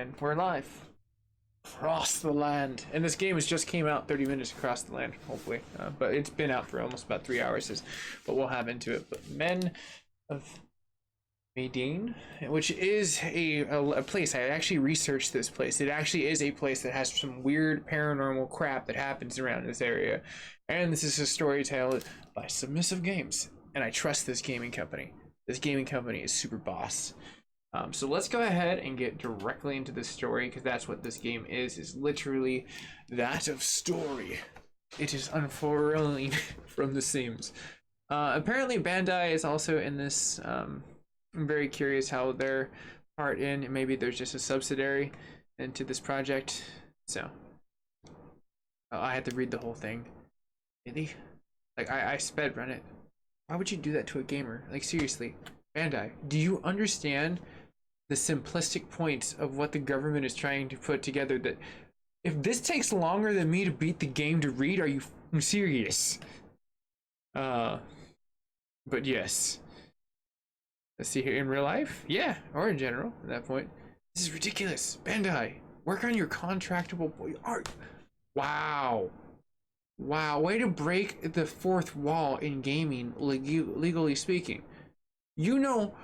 And we're live. Across the land. And this game has just came out 30 minutes across the land, hopefully. But it's been out for almost about 3 hours, is what we'll have into it. But Men of Medan, which is a place. I actually researched this place. It actually is a place that has some weird paranormal crap that happens around this area. And this is a story told by Submissive Games. And I trust this gaming company. This gaming company is super boss. So let's go ahead and get directly into this story, because that's what this game is literally that of story. It is unfurling from the seams. Apparently Bandai is also in this. I'm very curious how their part in, maybe there's just a subsidiary into this project. So I had to read the whole thing. Really? Like I sped run it. Why would you do that to a gamer? Like seriously, Bandai, do you understand the simplistic points of what the government is trying to put together? That if this takes longer than me to beat the game to read, are you serious? But yes. Let's see here, in real life? Yeah, or in general at that point. This is ridiculous. Bandai, work on your contractable art. Wow. Wow, way to break the fourth wall in gaming, legally speaking. You know,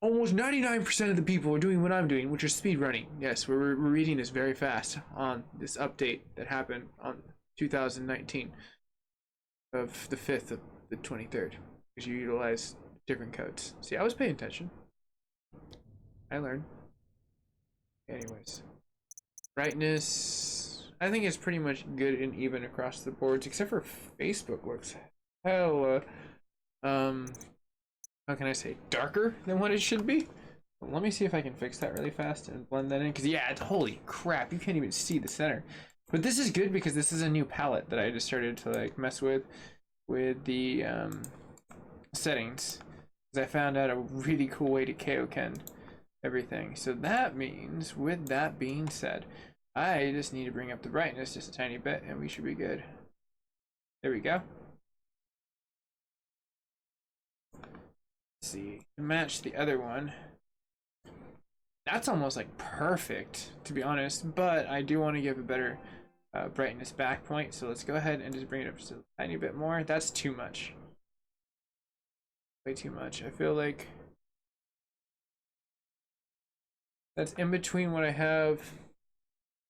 almost 99% of the people are doing what I'm doing, which is speed running. Yes, we're reading this very fast on this update that happened on 2019 of the 5th of the 23rd, because you utilize different codes. See, I was paying attention. I learned. Anyways, brightness, I think it's pretty much good and even across the boards, except for Facebook looks hella, how can I say, darker than what it should be. Let me see if I can fix that really fast and blend that in, because yeah, holy crap, you can't even see the center. But this is good because this is a new palette that I just started to like mess with the settings, because I found out a really cool way to Kaioken everything. So that means, with that being said, I just need to bring up the brightness just a tiny bit and we should be good. There we go. Let's see, to match the other one. That's almost like perfect, to be honest, but I do want to give a better brightness back point, so let's go ahead and just bring it up just a tiny bit more. That's too much. Way too much. I feel like that's in between what I have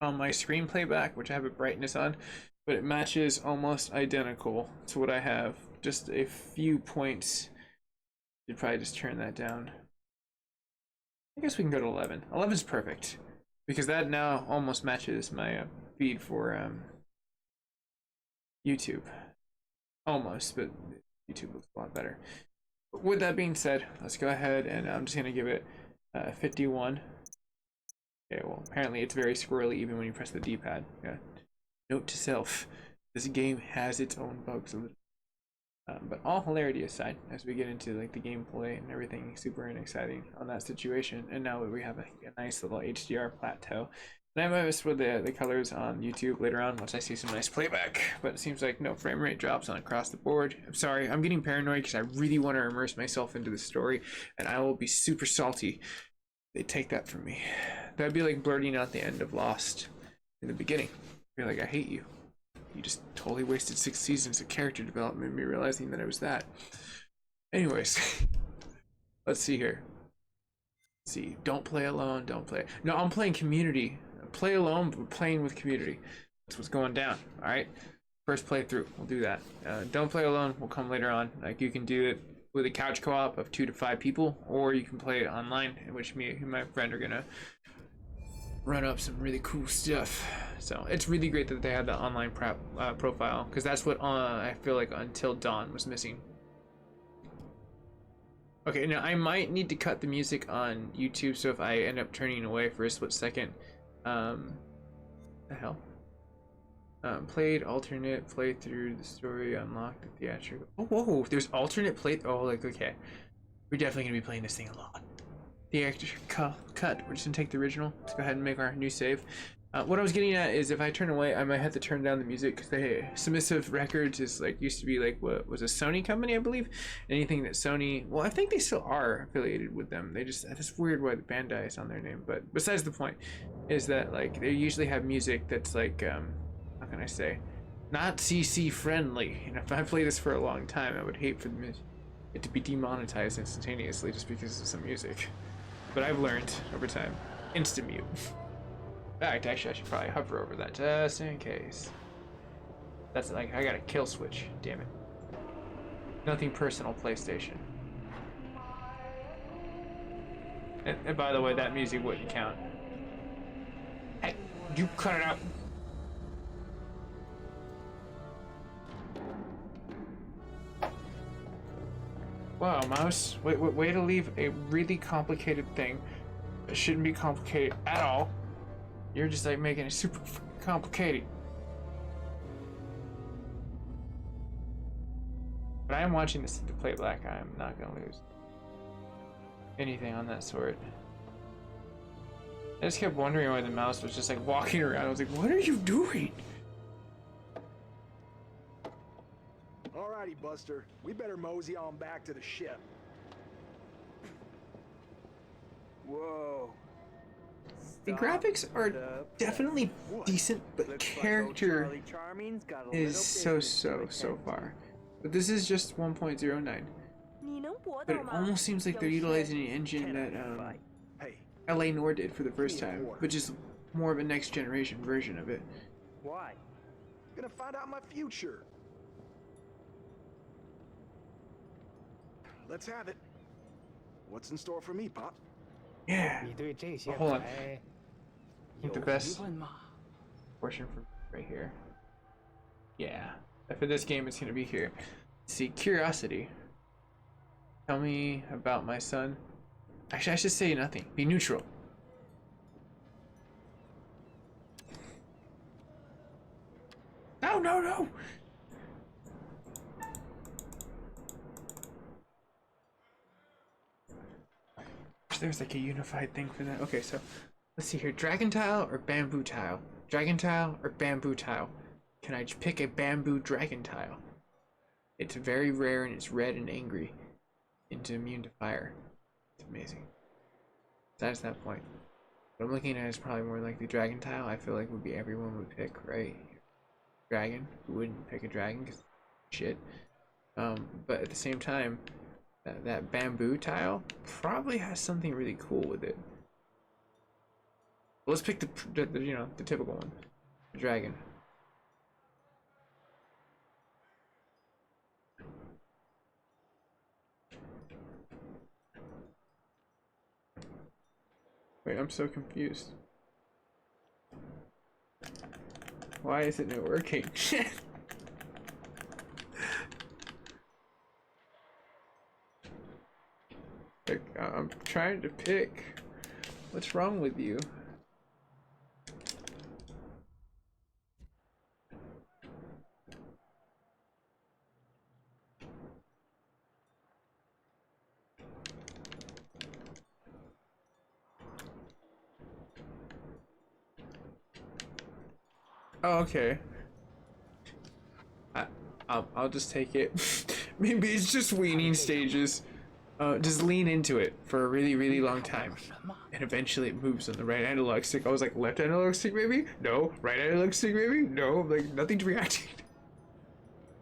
on my screen playback, which I have a brightness on, but it matches almost identical to what I have. Just a few points. You'd probably just turn that down. I guess we can go to 11. 11 is perfect, because that now almost matches my feed for YouTube. Almost, but YouTube looks a lot better. But with that being said, let's go ahead and I'm just gonna give it 51. Okay, well, apparently it's very squirrely even when you press the D-pad. Yeah. Note to self, this game has its own bugs. But all hilarity aside, as we get into like the gameplay and everything super exciting on that situation, and now we have a nice little HDR plateau. And I might mess with the colors on YouTube later on once I see some nice playback, but it seems like no frame rate drops on across the board. I'm sorry, I'm getting paranoid because I really want to immerse myself into the story, and I will be super salty. They take that from me. That'd be like blurting out the end of Lost in the beginning. Be like, I hate you. You just totally wasted 6 seasons of character development, me realizing that I was that. Anyways, let's see here. Let's see, don't play alone, don't play. No, I'm playing community. Play alone, but playing with community. That's what's going down, all right? First playthrough, we'll do that. Don't play alone, will come later on. Like, you can do it with a couch co-op of 2 to 5 people, or you can play it online, in which me and my friend are gonna run up some really cool stuff. So it's really great that they had the online profile, because that's what I feel like Until Dawn was missing. Okay, now I might need to cut the music on YouTube, so if I end up turning away for a split second, the hell? Played alternate playthrough, the story unlocked the theatrical. Oh, whoa, there's alternate play. Oh, like, okay, we're definitely gonna be playing this thing a lot. The actor cut. We're just gonna take the original. Let's go ahead and make our new save. What I was getting at is, if I turn away, I might have to turn down the music, because the Submissive Records is like, used to be like, what was a Sony company, I believe. Anything that Sony, well, I think they still are affiliated with them. They just, that's weird why the Bandai is on their name, but besides the point, is that like they usually have music that's like how can I say, not CC friendly. And if I play this for a long time, I would hate for it to be demonetized instantaneously just because of some music. But I've learned over time, instant mute. In fact, actually, I should probably hover over that just in case. That's like, I got a kill switch, damn it. Nothing personal, PlayStation. And by the way, that music wouldn't count. Hey, you cut it out. Wow, mouse. Way to leave a really complicated thing that shouldn't be complicated at all. You're just like making it super complicated. But I am watching this to play black. I am not gonna lose anything on that sort. I just kept wondering why the mouse was just like walking around. I was like, what are you doing? Alrighty, Buster. We better mosey on back to the ship. Whoa. The graphics are definitely decent, but character is so far. But this is just 1.09. But it almost seems like they're utilizing an engine that LA Noir did for the first time, but just more of a next generation version of it. Why? Gonna find out my future. Let's have it. What's in store for me, Pop? Yeah. Oh, hold on. I think the best portion from right here. Yeah. For this game, it's gonna be here. Let's see, curiosity. Tell me about my son. Actually, I should say nothing. Be neutral. No, no, no! There's like a unified thing for that. Okay, so let's see here. Dragon tile or bamboo tile? Dragon tile or bamboo tile? Can I just pick a bamboo dragon tile? It's very rare and it's red and angry. Into immune to fire. It's amazing. That's that point. What I'm looking at is probably more like the dragon tile. I feel like would be everyone would pick, right? Dragon. Who wouldn't pick a dragon? Cause shit. But at the same time, that bamboo tile probably has something really cool with it. Let's pick the you know, the typical one, the dragon. Wait, I'm so confused. Why isn't it working? I'm trying to pick. What's wrong with you? Oh, okay. I'll just take it. Maybe it's just weaning stages. Just lean into it for a really long time, and eventually it moves on the right analog stick. I was like, left analog stick maybe? No. Right analog stick maybe? No. Like, nothing's reacting.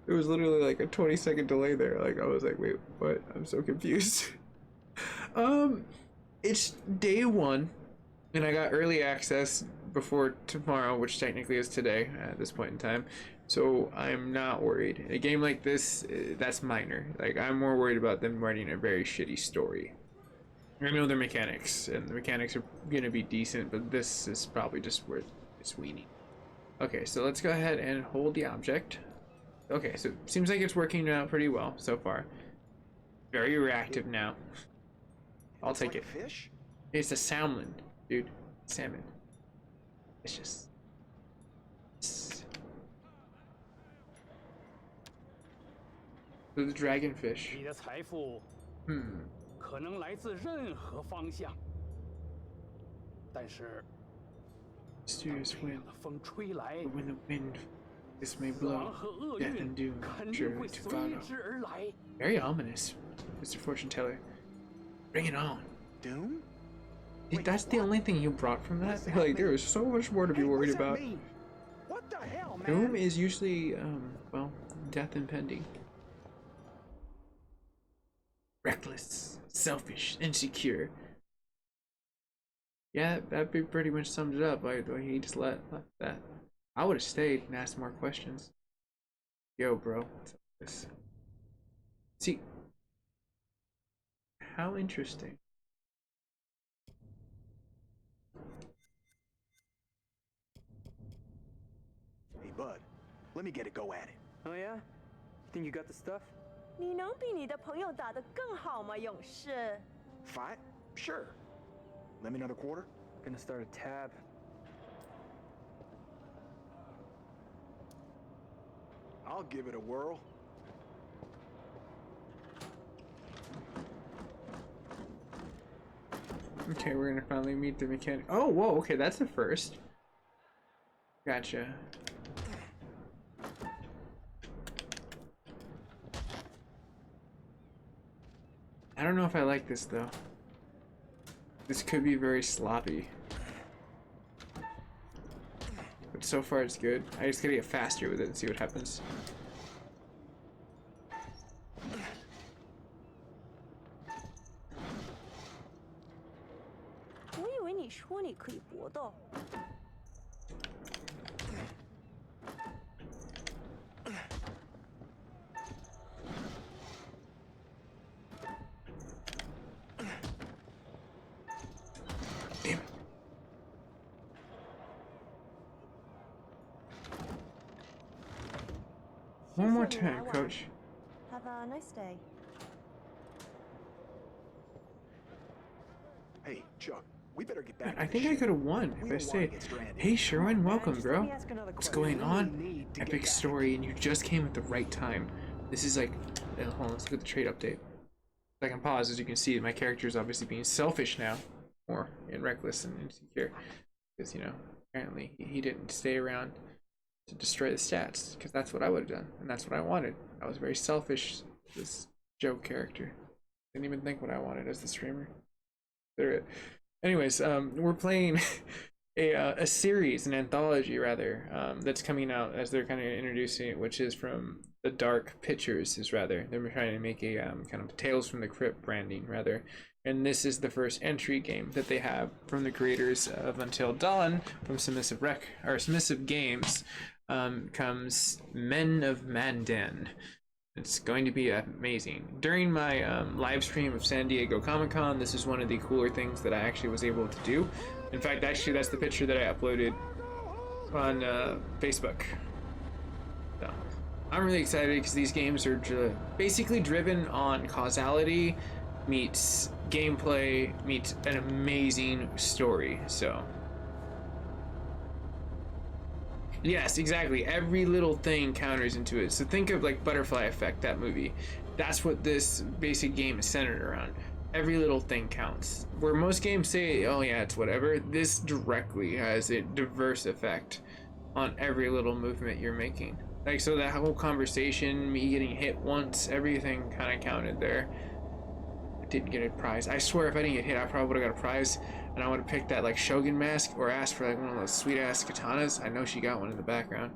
It was literally like a 20-second delay there. Like, I was like, wait, what? I'm so confused. It's day one, and I got early access before tomorrow, which technically is today at this point in time. So I'm not worried. A game like this, that's minor. Like, I'm more worried about them writing a very shitty story. I know their mechanics, and the mechanics are gonna be decent, but this is probably just where it's weaning. Okay, so let's go ahead and hold the object. Okay, so it seems like it's working out pretty well so far. Very reactive now. I'll take it. Fish? It's a salmon, dude. Salmon. It's just... The dragonfish. Mysterious wind. But when the wind this may blow, death and doom surely to follow. Very ominous, Mr. Fortune Teller. Bring it on. Doom? That's the only thing you brought from that? Like, there was so much more to be worried about. What the hell, man? Doom is usually, well, death impending. Reckless, selfish, insecure. Yeah, that pretty much summed it up. Like, he just left that. I would have stayed and asked more questions. Yo, bro. What's up with this? See, how interesting. Hey, bud, let me get a go at it. Oh yeah? Think you got the stuff? 你能比你的朋友打得更好吗，勇士？ Fight? Sure. Let me another quarter. Gonna start a tab. I'll give it a whirl. Okay, we're gonna finally meet the mechanic. Oh, whoa, okay, that's the first. Gotcha. I don't know if I like this though. This could be very sloppy. But so far it's good. I just gotta get faster with it and see what happens. 我以为你说你可以搏斗。 Damn it. One more time, coach. Have a nice day. Hey, Chuck, we better get back. I to think the I ship. could have won if We I don't wanna stayed. get stranded. Hey Sherwin, welcome, Just bro. let me ask another What's question. going on? Need to get Epic back. story, and you just came at the right time. This is like, hold on, let's look at the trade update. I can pause. As you can see, my character is obviously being selfish now, more and reckless and insecure, because you know apparently he didn't stay around to destroy the stats, because that's what I would have done, and that's what I wanted. I was very selfish. This Joe character didn't even think what I wanted as the streamer. There. Anyways, we're playing a series, an anthology rather, that's coming out as they're kind of introducing it, which is From the Dark Pictures. Is rather they're trying to make a kind of Tales from the Crypt branding rather, and this is the first entry game that they have from the creators of Until Dawn, from Submissive Games. Comes Men of Medan. It's going to be amazing. During my live stream of San Diego Comic-Con, this is one of the cooler things that I actually was able to do. In fact, actually, that's the picture that I uploaded on Facebook. So, I'm really excited because these games are basically driven on causality meets gameplay meets an amazing story. So, yes, exactly. Every little thing counters into it. So think of like Butterfly Effect, that movie. That's what this basic game is centered around. Every little thing counts. Where most games say, oh yeah, it's whatever, this directly has a diverse effect on every little movement you're making. Like, so that whole conversation, me getting hit once, everything kind of counted there. I didn't get a prize. I swear if I didn't get hit, I probably would have got a prize. And I would have picked that like Shogun mask or asked for like one of those sweet ass katanas. I know she got one in the background.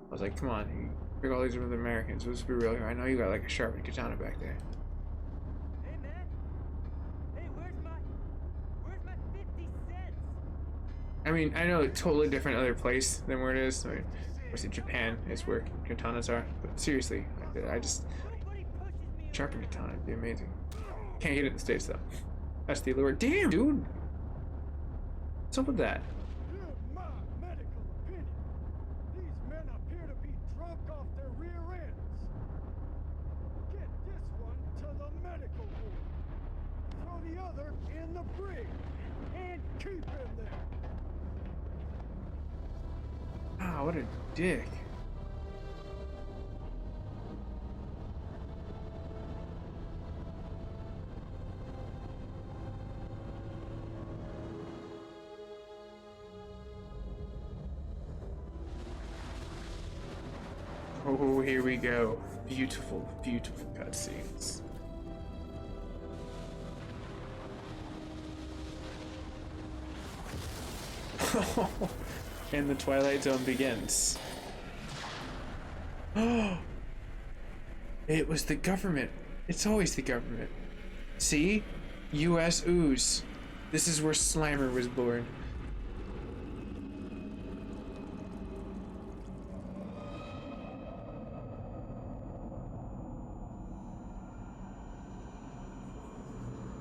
I was like, come on, you pick all these with the Americans. Let's be real here. I know you got like a sharpened katana back there. Hey man! Hey, where's my 50 cents? I mean, I know a totally different other place than where it is. I mean, obviously Japan is where katanas are. But seriously, I just Nobody pushes me sharpened katana would be amazing. Can't get it in the States though. That's the allure. Damn, dude. What's up with that? Here's my medical opinion. These men appear to be drunk off their rear ends. Get this one to the medical ward. Throw the other in the brig. And keep him there. Ah, what a dick. Oh, here we go. Beautiful, beautiful cutscenes. And the Twilight Zone begins. Oh, it was the government. It's always the government. See? U.S. ooze. This is where Slimer was born.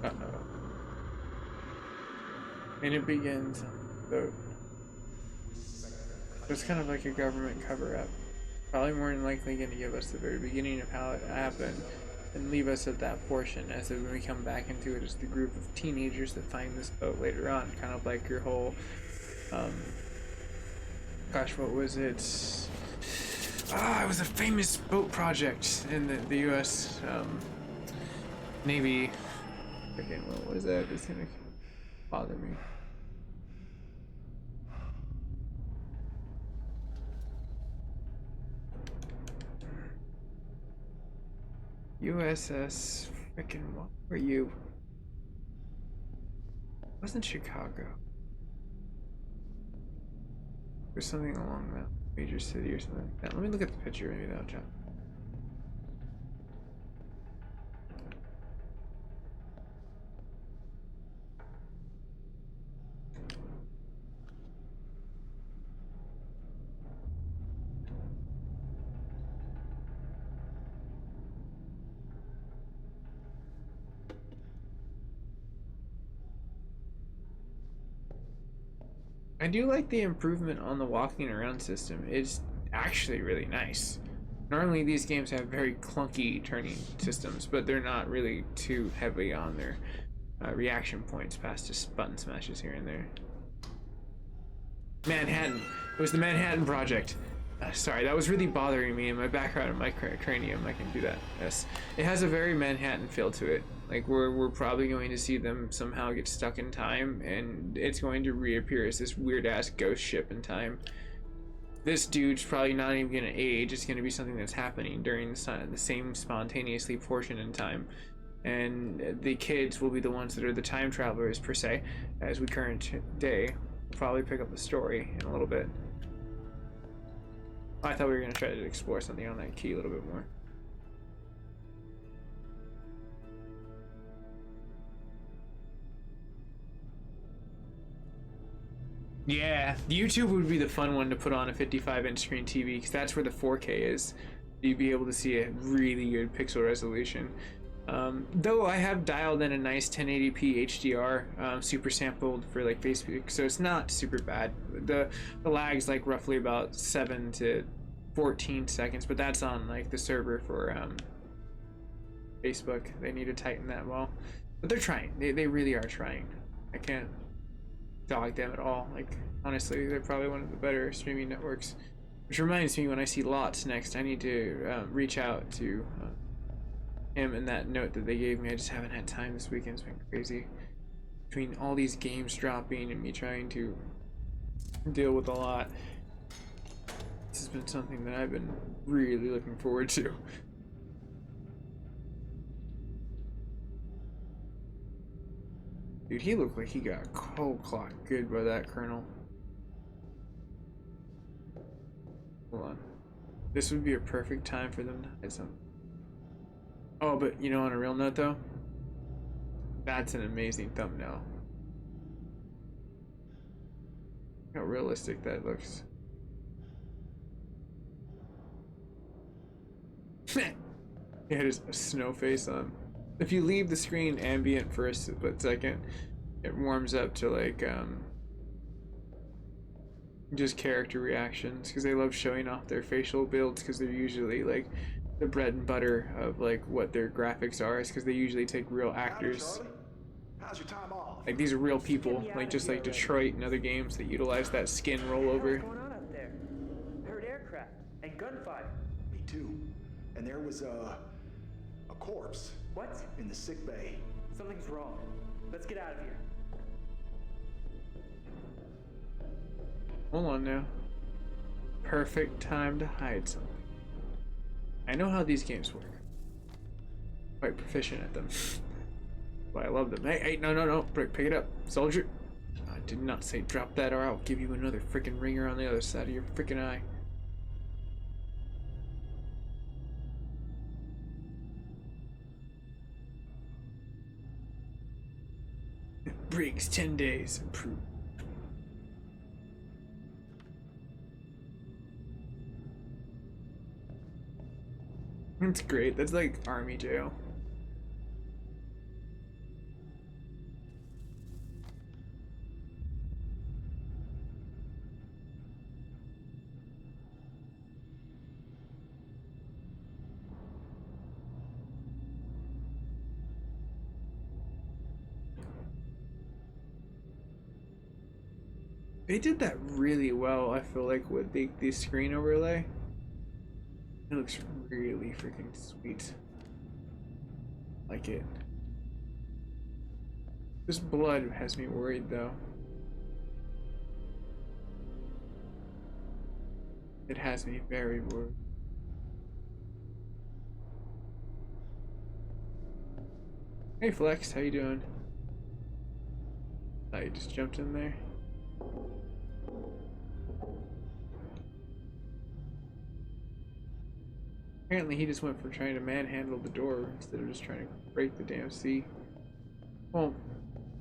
Uh-oh. And it begins on the boat. It's kind of like a government cover-up. Probably more than likely going to give us the very beginning of how it happened and leave us at that portion, as when we come back into it as the group of teenagers that find this boat later on. Kind of like your whole, gosh, what was it? It was a famous boat project in the U.S. Navy. Again, what was that? It's gonna bother me. USS frickin' what were you? It wasn't Chicago. There's something along that major city or something like that. Let me look at the picture, maybe that'll jump. I do like the improvement on the walking around system. It's actually really nice. Normally these games have very clunky turning systems, but they're not really too heavy on their reaction points past just button smashes here and there. Manhattan. It was the Manhattan Project. Sorry, that was really bothering me in my background of my cranium. I can do that. Yes. It has a very Manhattan feel to it. Like we're probably going to see them somehow get stuck in time, and it's going to reappear as this weird ass ghost ship in time. This dude's probably not even gonna age. It's gonna be something that's happening during the same spontaneously portion in time, and the kids will be the ones that are the time travelers per se, as we current day. We'll probably pick up the story in a little bit. I thought we were gonna try to explore something on that key a little bit more. Yeah, YouTube would be the fun one to put on a 55-inch screen TV, because that's where the 4K is. You'd be able to see a really good pixel resolution. Though I have dialed in a nice 1080p HDR, super sampled for like Facebook, so it's not super bad. The lag's like roughly about 7 to 14 seconds, but that's on like the server for Facebook. They need to tighten that well, but they're trying. They really are trying. I can't dog them at all. Like honestly, they're probably one of the better streaming networks. Which reminds me, when I see Lots next, I need to reach out to him and that note that they gave me. I just haven't had time this weekend. It's been crazy between all these games dropping and me trying to deal with a lot. This has been something that I've been really looking forward to. Dude, he looked like he got cold clocked good by that colonel. Hold on. This would be a perfect time for them to hide something. Oh, but you know, on a real note though, that's an amazing thumbnail. Look how realistic that looks. He had his snow face on. If you leave the screen ambient for a split second, it warms up to like just character reactions, because they love showing off their facial builds, because they're usually like the bread and butter of like what their graphics are, is because they usually take real actors. How's your time off? Like these are real people, like just like Detroit and other games that utilize that skin rollover. What's going on out there? I heard aircraft and gunfire. Me too. And there was a corpse What? in the sick bay. Something's wrong. Let's get out of here. Hold on now. Perfect time to hide something. I know how these games work. Quite proficient at them. But I love them. Hey, no, pick it up, soldier. did not say drop that or I'll give you another freaking ringer on the other side of your freaking eye. Briggs 10 days approved. That's great. That's like army jail. They did that really well, I feel like, with the screen overlay. It looks really freaking sweet. Like it. This blood has me worried though. It has me very worried. Hey Flex, how you doing? Oh, you just jumped in there. Apparently he just went for trying to manhandle the door instead of just trying to break the damn C. Well,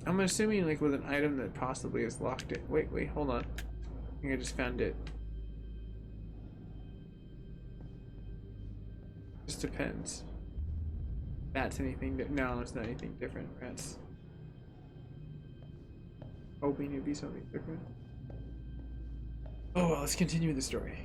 I'm assuming like with an item that possibly has locked it. Wait, hold on. I think I just found it. Just depends. That's anything that no, it's not anything different. That's hoping it'd be something different. Oh well, let's continue the story.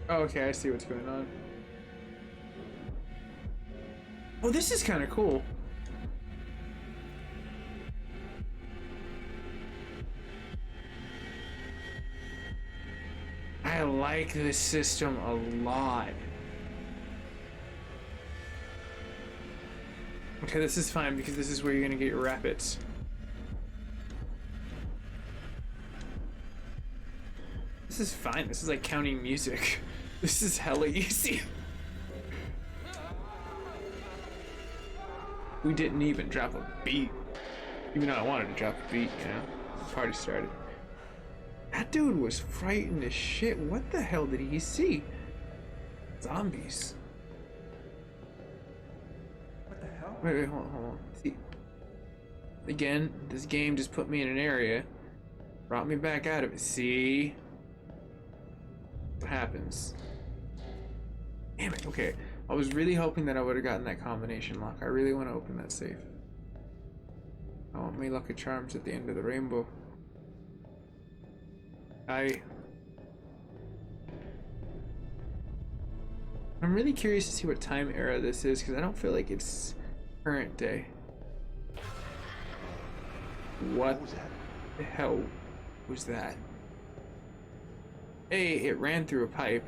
Oh, okay, I see what's going on. Oh, this is kind of cool. I like this system a lot. Okay, this is fine because this is where you're gonna get your rapids. This is fine. This is like counting music. This is hella easy. We didn't even drop a beat. Even though I wanted to drop a beat, you know. The party started. That dude was frightened as shit. What the hell did he see? Zombies. What the hell? Wait, hold on. See. Again, this game just put me in an area. Brought me back out of it. See? What happens? Damn it, okay. I was really hoping that I would have gotten that combination lock. I really want to open that safe. I want my lucky charms at the end of the rainbow. I'm really curious to see what time era this is because I don't feel like it's current day. What the hell was that? Hey, it ran through a pipe.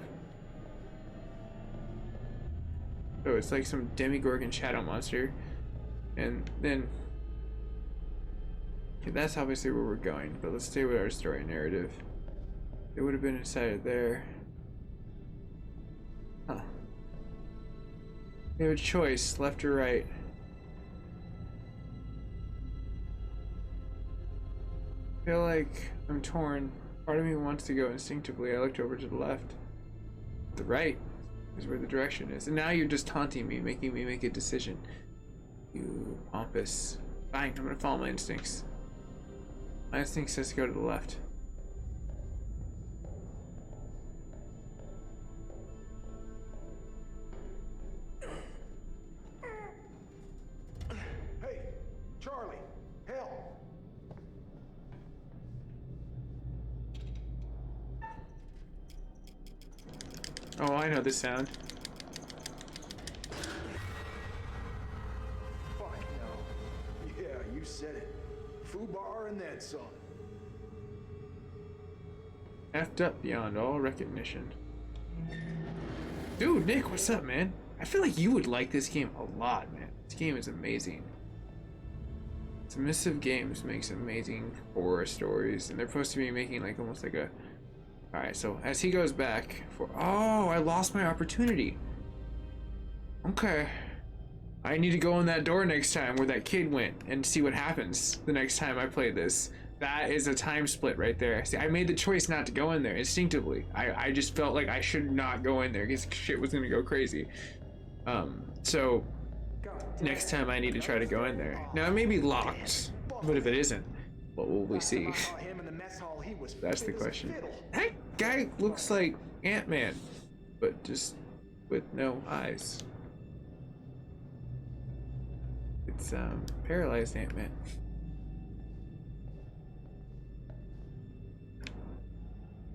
So it's like some Demogorgon shadow monster. And then... okay, that's obviously where we're going, but let's stay with our story narrative. It would have been inside of there. Huh. We have a choice, left or right. I feel like I'm torn. Part of me wants to go instinctively. I looked over to the left. The right is where the direction is. And now you're just taunting me, making me make a decision. You pompous. Fine, I'm gonna follow my instincts. My instinct says to go to the left. Hey, Charlie, help! Oh, I know this sound. Fuck no. Yeah, you said it. Foobar and then some. Effed up beyond all recognition. Dude, Nick, what's up, man? I feel like you would like this game a lot, man. This game is amazing. Submissive Games makes amazing horror stories, and they're supposed to be making like almost like a... Alright, so as he goes back for... Oh, I lost my opportunity. Okay. I need to go in that door next time where that kid went and see what happens the next time I play this. That is a time split right there. See, I made the choice not to go in there instinctively. I just felt like I should not go in there because shit was gonna go crazy. So next time I need to try to go in there. Now it may be locked, but if it isn't, what will we see? That's the question. That guy looks like Ant-Man, but just with no eyes. It's paralyzed Ant-Man.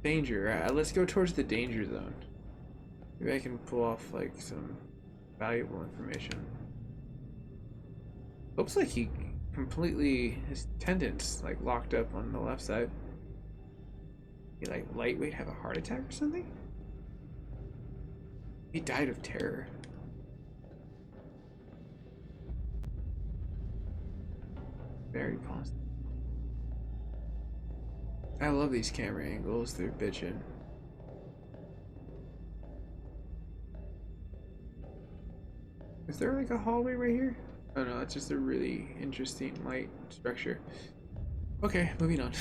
Danger. Alright, let's go towards the danger zone. Maybe I can pull off like some valuable information. Looks like he completely, his tendons like locked up on the left side. He like lightweight have a heart attack or something? He died of terror. Very positive. I love these camera angles, they're bitchin'. Is there like a hallway right here? Oh no, it's just a really interesting light structure. Okay, moving on.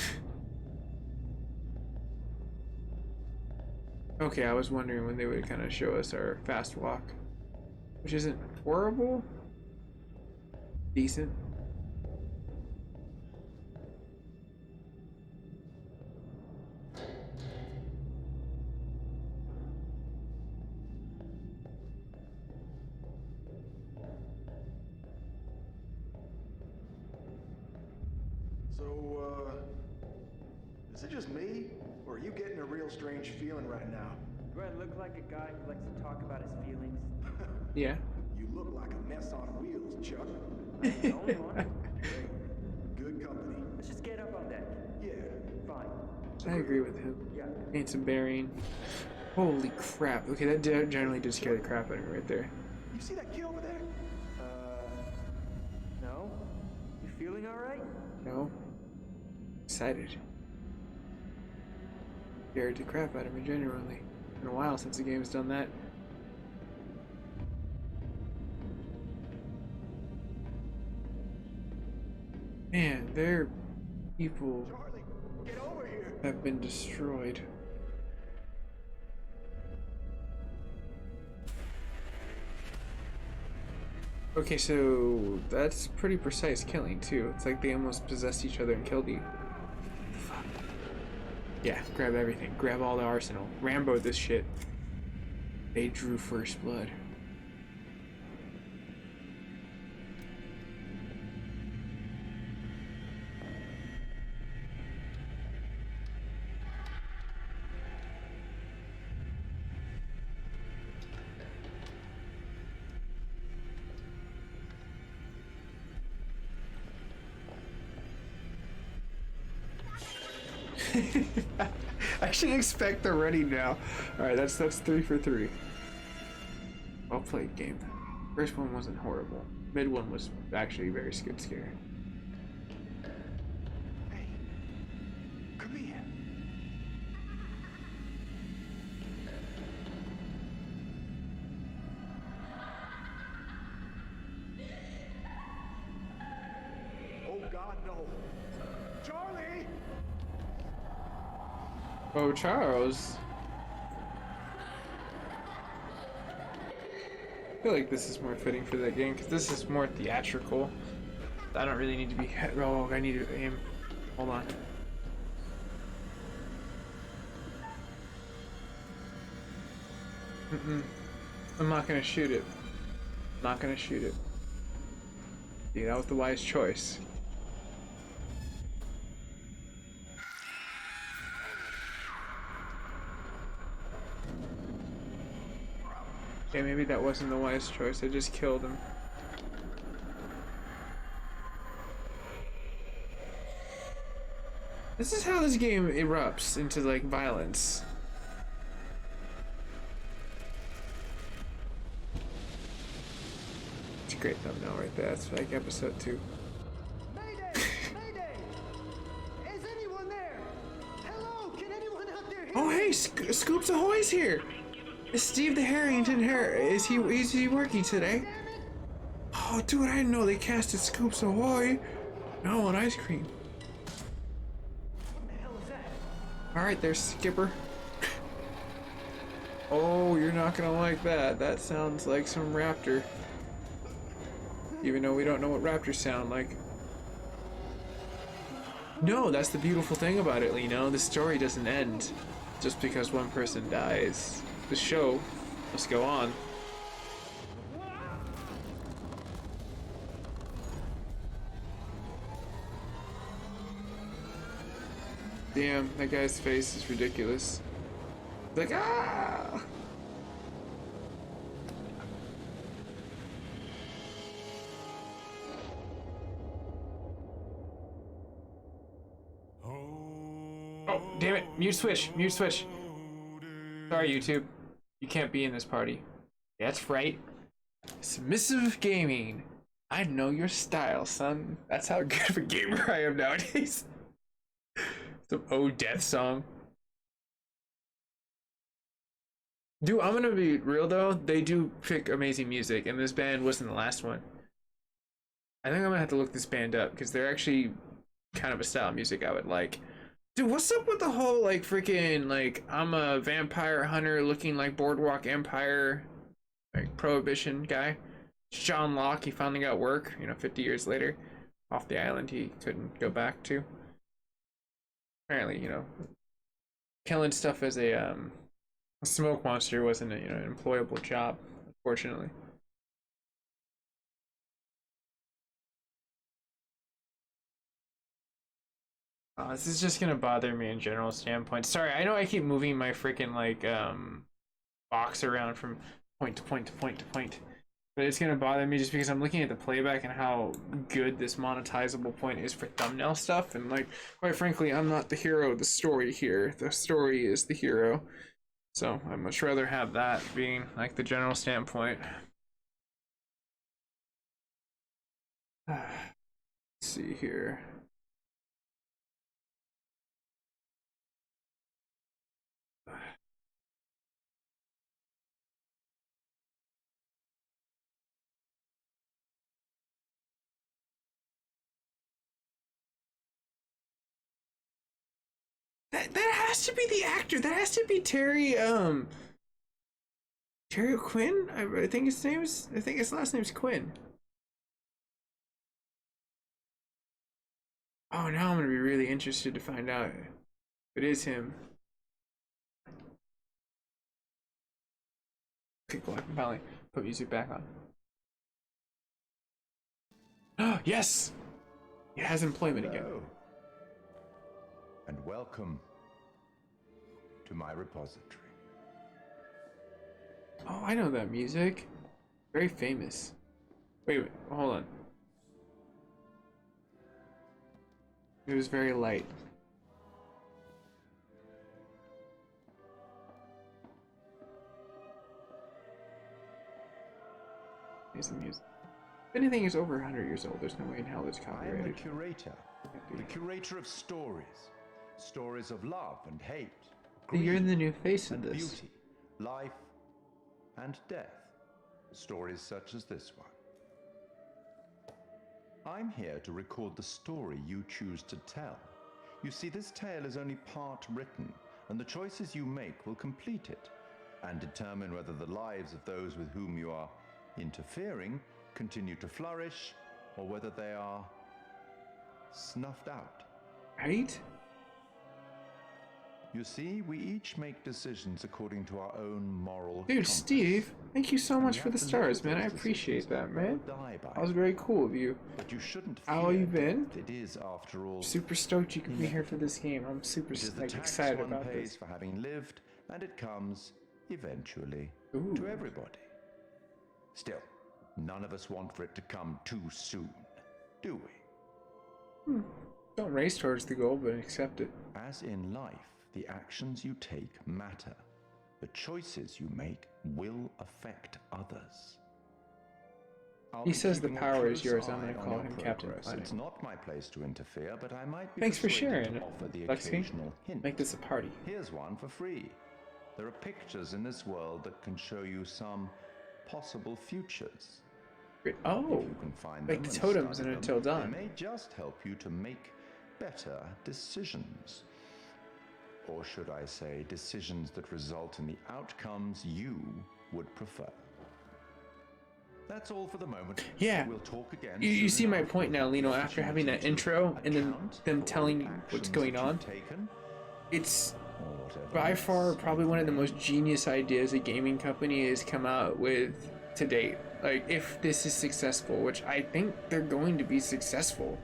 Okay, I was wondering when they would kind of show us our fast walk, which isn't horrible. Decent. Is it just me, or are you getting a real strange feeling right now? Do I look like a guy who likes to talk about his feelings? Yeah. You look like a mess on wheels, Chuck. I'm the only one. Great. Good company. Let's just get up on deck. Yeah. Fine. I agree with him. Yeah. Ain't some bearing. Holy crap. Okay, that generally did scare the crap out of me right there. You see that kid over there? No? You feeling alright? No. Excited. Scared the crap out of me, genuinely. Been a while since the game's done that. Man, their people Charlie, get over here. have been destroyed. Okay, so that's pretty precise killing too. It's like they almost possessed each other and killed you. Fuck. Yeah, grab everything. Grab all the arsenal. Rambo this shit. They drew first blood. I actually expect the ready now. Alright, that's 3 for 3. Well played game. First one wasn't horrible. Mid one was actually very good scare. Hey, come here. Oh God, no. Charlie! Oh, Charles. I feel like this is more fitting for that game because this is more theatrical. I don't really need to be. Oh, I need to aim. Hold on. I'm not gonna shoot it. I'm not gonna shoot it. See, that was the wise choice. Okay, maybe that wasn't the wise choice. I just killed him. This is how this game erupts into like violence. great thumbnail right there. That's like episode 2. Mayday! Mayday! Is anyone there? Hello? Can anyone out there hear Oh me? hey, Scoops Ahoy's here. Is Steve the Harrington is he working today? Damn it! Oh dude, I didn't know they casted Scoops Ahoy. Now I want ice cream. What the hell is that? Alright there, Skipper. Oh, you're not gonna like that. That sounds like some raptor. Even though we don't know what raptors sound like. No, that's the beautiful thing about it, Lino. The story doesn't end just because one person dies. The show must go on. Damn, that guy's face is ridiculous. Like, ah! Oh, damn it. Mute switch. Mute switch. Sorry, YouTube. You can't be in this party. That's right. Submissive gaming. I know your style, son. That's how good of a gamer I am nowadays. Some old death song. Dude, I'm gonna be real though. They do pick amazing music, and this band wasn't the last one. I think I'm gonna have to look this band up because they're actually kind of a style of music I would like. Dude, what's up with the whole like freaking like I'm a vampire hunter looking like Boardwalk Empire like prohibition guy? John Locke, he finally got work, 50 years later, off the island he couldn't go back to. Apparently, killing stuff as a smoke monster wasn't an employable job, unfortunately. This is just gonna bother me in general standpoint. Sorry, I know I keep moving my freaking like box around from point to point to point to point, but it's gonna bother me just because I'm looking at the playback and how good this monetizable point is for thumbnail stuff, and like quite frankly, I'm not the hero of the story here. The story is the hero, so I'd much rather have that being like the general standpoint. Let's see here. That has to be the actor. That has to be Terry Quinn. I think his last name's Quinn. Oh, now I'm gonna be really interested to find out if it is him. Okay, cool. I can finally put music back on. Oh, yes! It has employment again. Hello, and welcome to my repository. Oh, I know that music. Very famous. Wait, hold on. It was very light. Here's the music. If anything is over 100 years old, there's no way in hell it's I am the copyrighted. curator of stories. Stories of love and hate. You're grief the new face of and this. beauty, life and death. Stories such as this one. I'm here to record the story you choose to tell. You see, this tale is only part written, and the choices you make will complete it and determine whether the lives of those with whom you are interfering continue to flourish or whether they are snuffed out. Right? You see, we each make decisions according to our own moral Dude, compass. Steve, thank you so And much we for have the to live stars, with man. I those appreciate that, decisions man. or die by That was it. very cool of you. But you shouldn't How fear you been? death. It is, after all, Super stoked you could be here for this game. I'm super it is the like tax excited one about pays this. for having lived, and it comes eventually Ooh. to everybody. Still, none of us want for it to come too soon, do we? Don't race towards the goal, but accept it. As in life, the actions you take matter. The choices you make will affect others. I'll He be says the keeping a power is close yours. I'm eye gonna on call your him Captain progress. Planet. It's not my place to interfere, but I might be Thanks for persuaded sharing, to offer the Lexi. occasional hint. Make this a party. Here's one for free. There are pictures in this world that can show you some possible futures. Great. If Oh, you can find like them and totems study in them, Until Dawn. they may just help you to make better decisions. Or should I say, decisions that result in the outcomes you would prefer. That's all for the moment. Yeah. We'll talk again. You soon see my enough point with now, the Lino, after having that opportunity to intro and then account them for telling the you what's actions going that on. you've taken, It's or whatever by else far probably you one of the may. most genius ideas a gaming company has come out with to date. Like, if this is successful, which I think they're going to be successful,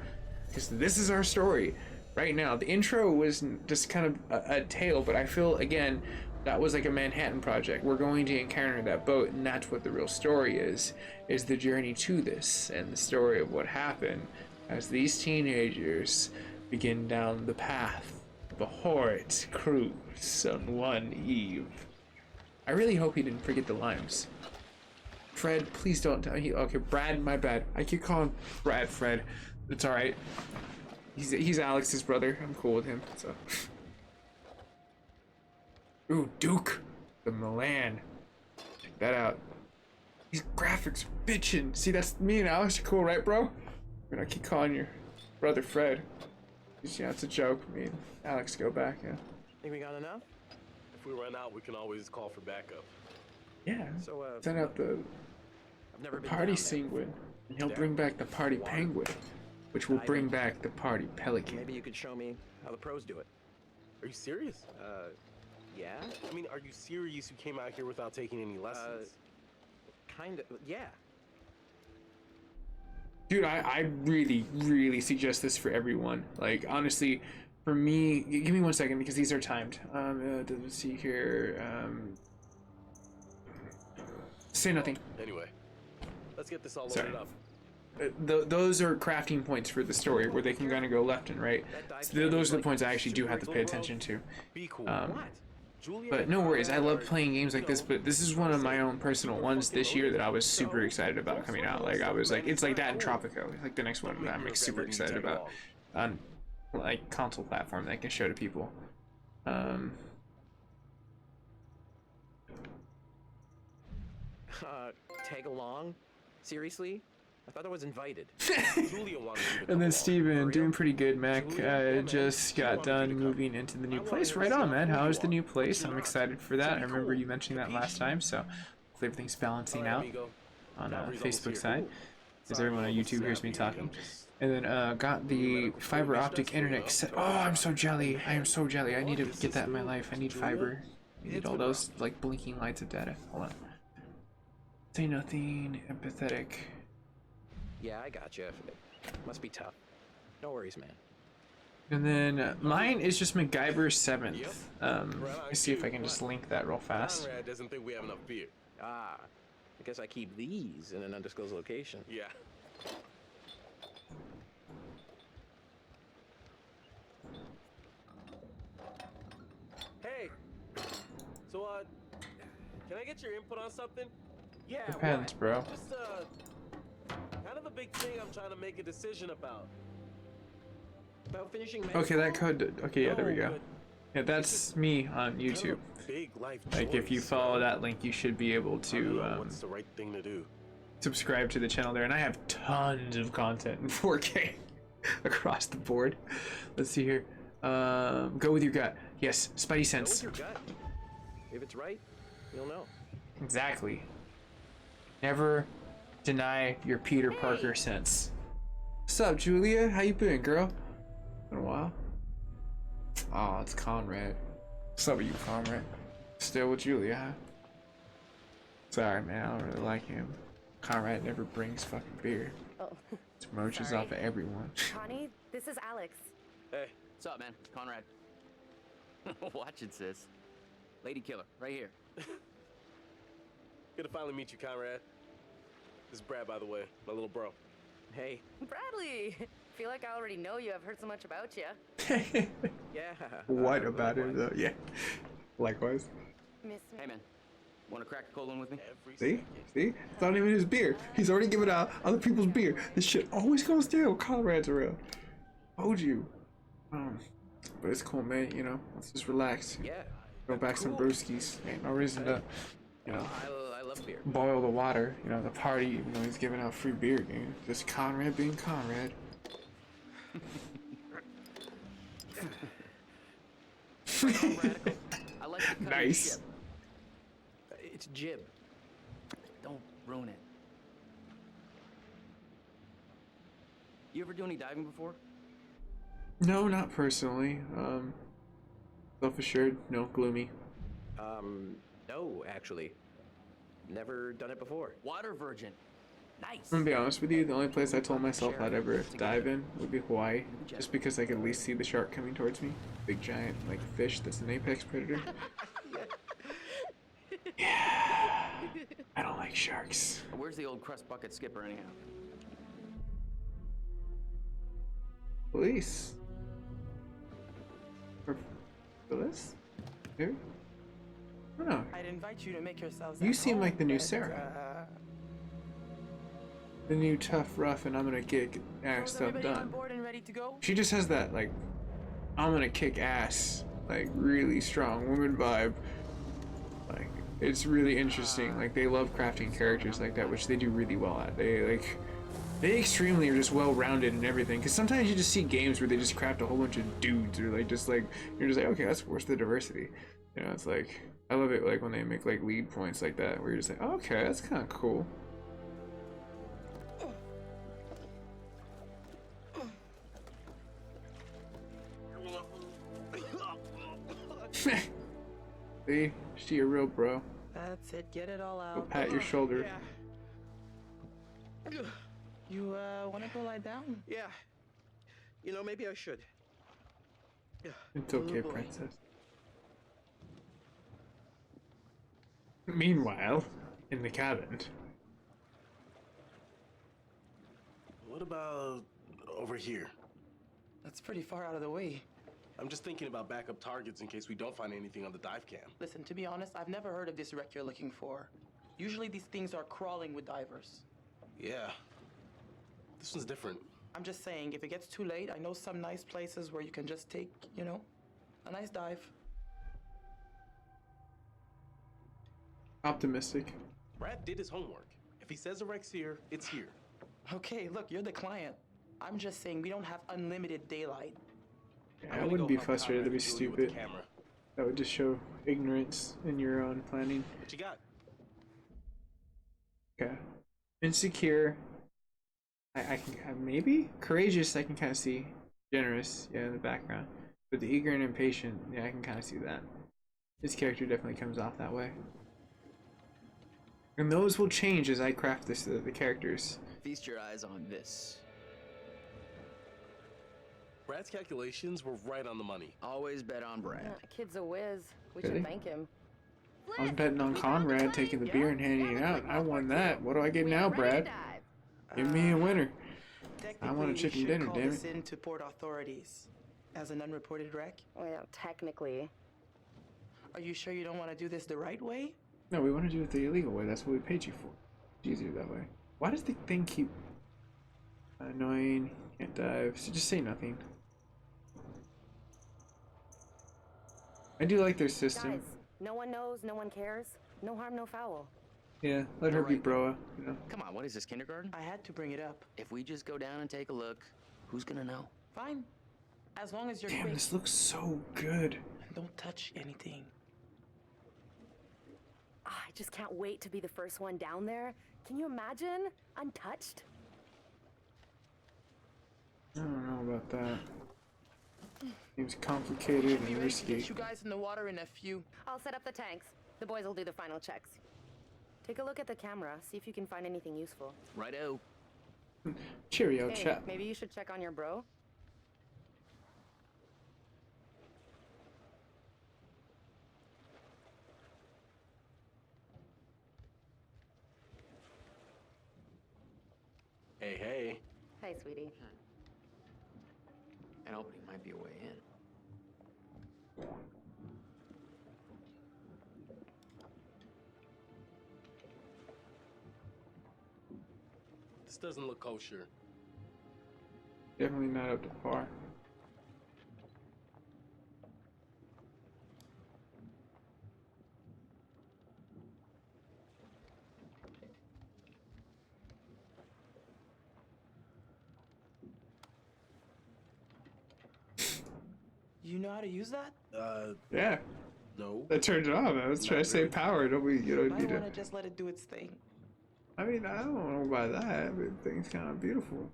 because this is our story right now. The intro was just kind of a tale, but I feel, again, that was like a Manhattan Project. We're going to encounter that boat, and that's what the real story is the journey to this, and the story of what happened as these teenagers begin down the path of a horrid cruise on one eve. I really hope he didn't forget the limes. Fred, please don't tell me. Okay, Brad, my bad. I keep calling Brad Fred. It's alright. He's Alex's brother. I'm cool with him, so. Ooh, Duke, the Milan. Check that out. These graphics are bitchin'. See, that's me and Alex are cool, right, bro? I keep calling your brother Fred. Yeah, it's a joke. Me and Alex go back, yeah. Think we got enough? If we run out, we can always call for backup. Yeah. So, Send out the I've never been party down there. penguin, and he'll bring back the party penguin, which will bring back the party pelican. Maybe you could show me how the pros do it. Are you serious? Yeah? I mean, are you serious you came out here without taking any lessons? Kinda, yeah. Dude, I really, really suggest this for everyone. Like, honestly, for me, give me 1 second because these are timed. Let's see here. Say nothing. Anyway, let's get this all Sorry. loaded up. Those are crafting points for the story where they can kind of go left and right. So those are the points I actually do have to pay attention to. Be cool. What? Julia But and no worries, I Conrad love are, playing games like this, but this is one of my own personal ones this year that I was super excited about coming out. Like, I was like, it's like that in Tropico, like the next one that I'm like super excited about on like console platform that I can show to people. Tag along? Seriously? I thought I was invited. Julia wanted you to And come then along. Steven, doing pretty good, Mac. Just got done moving into the new place. Right on, man. How is the new place? I'm excited for that. I remember you mentioning that last time, so hopefully everything's balancing out on Facebook side, as everyone on YouTube hears me talking. And then got the fiber optic internet set. Oh, I'm so jelly. I am so jelly. I need to get that in my life. I need fiber. I need all those like blinking lights of data. Hold on. Say nothing. Empathetic. Yeah, I gotcha. Must be tough. No worries, man. And then mine is just MacGyver 7th. Let's see if I can just link that real fast. Conrad doesn't think we have enough beer. Ah, I guess I keep these in an undisclosed location. Yeah. Hey. So, can I get your input on something? Yeah. Depends, bro. Just, kind of a big thing I'm trying to make a decision about. About finishing Okay, that code. Okay, yeah, there we go. No, Yeah, that's me on but YouTube. kind of a big life Like, if you choice, follow right? that link, you should be able I don't to know what's the right thing to do. subscribe to the channel there. And I have tons of content in 4K across the board. Let's see here. Go with your gut. Yes, Spidey Go with sense. your gut. If it's right, you'll know. Exactly. Never deny your Peter Parker sense. What's up, Julia? How you been, girl? Been a while. Oh, it's Conrad. What's up with you, Conrad? Still with Julia, huh? Sorry, man. I don't really like him. Conrad never brings fucking beer. Oh, Roaches Sorry. off of everyone. Connie, this is Alex. Hey. What's up, man? It's Conrad. Watch it, sis. Lady killer, right here. Good to finally meet you, Conrad. This is Brad, by the way, my little bro. Hey. Bradley! Feel like I already know you. I've heard so much about you. Yeah. What about him, though? Yeah. Likewise. Miss me. Hey, man. Want to crack a cold one with me? See? See? It's not even his beer. He's already given out other people's beer. This shit always goes down. Conrad's around. Told you. But it's cool, man. You know, let's just relax. Yeah. Go back some brewskis. Ain't no reason to, you know, I love beer. boil the water. You know, the party, even though he's giving out free beer, game. Just Conrad being Conrad. Radical. I like the cut of your Nice. ship. It's jib. Don't ruin it. You ever do any diving before? No, not personally. Self-assured, no, gloomy. No, actually. Never done it before. Water virgin. Nice. I'm gonna be honest with you, the only place I told myself I'd ever dive in would be Hawaii. Just because I could at least see the shark coming towards me. Big giant, like, fish that's an apex predator. Yeah. I don't like sharks. Where's the old crust bucket skipper anyhow? Police. Or Phyllis? Maybe? I don't know. I'd invite you to make yourselves You at seem home, like the new but, Sarah. The new tough rough and I'm gonna kick ass is stuff everybody on done. board and ready to go? She just has that, like, I'm gonna kick ass, like, really strong woman vibe. Like, it's really interesting. Like, they love crafting characters like that, which they do really well at. They extremely are just well-rounded and everything. Because sometimes you just see games where they just craft a whole bunch of dudes, or like, you're just like, okay, where's the diversity? You know, it's like, I love it, like, when they make, like, lead points like that, where you're just like, oh, okay, that's kind of cool. See? She a real bro. That's it, get it all out. Go pat your shoulder. Yeah. You, wanna go lie down? Yeah. You know, maybe I should. Yeah. It's okay, Oh, boy. princess. Meanwhile, in the cabin. What about over here? That's pretty far out of the way. I'm just thinking about backup targets in case we don't find anything on the dive cam. Listen, to be honest, I've never heard of this wreck you're looking for. Usually these things are crawling with divers. Yeah. This one's different. I'm just saying, if it gets too late, I know some nice places where you can just take, you know, a nice dive. Optimistic. Brad did his homework. If he says the wreck's here, it's here. Okay, look, you're the client. I'm just saying we don't have unlimited daylight. Yeah, I wouldn't be frustrated to be stupid. That would just show ignorance in your own planning. What you got? Okay. Insecure. I can maybe courageous. I can kind of see. Generous, yeah, in the background. But the eager and impatient, yeah, I can kind of see that. His character definitely comes off that way. And those will change as I craft the characters. Feast your eyes on this. Brad's calculations were right on the money. Always bet on Brad. Yeah, kid's a whiz. We Really? should thank him. I was betting on Conrad taking the beer and handing it out. I won that. What do I get now, Brad? Give me a winner. I want a chicken dinner, damn it. Call this in to port authorities as an unreported wreck. Well, technically. Are you sure you don't want to do this the right way? No, we want to do it the illegal way. That's what we paid you for. It's easier that way. Why does the thing keep annoying? Can't dive. So just say nothing. I do like their system. Guys, no one knows, no one cares. No harm, no foul. Yeah, let her be broa, you know. Come on, what is this, kindergarten? I had to bring it up. If we just go down and take a look, who's gonna know? Fine. As long as you're Damn, quick. this looks so good. And don't touch anything. I just can't wait to be the first one down there. Can you imagine? Untouched? I don't know about that. Seems complicated Be and ready to risky. get you guys in the water in a few. I'll set up the tanks. The boys will do the final checks. Take a look at the camera, see if you can find anything useful. Righto. Cheerio, Hey, chap. maybe you should check on your bro. Hey, hey. Hey, sweetie. An opening might be a way in. This doesn't look kosher. Definitely not up to par. You know how to use that? Yeah. No. I turned it on. I was trying to save power. Don't we? You don't I need want to. to just let it do its thing. I mean, I don't know about that, but the thing's kind of beautiful.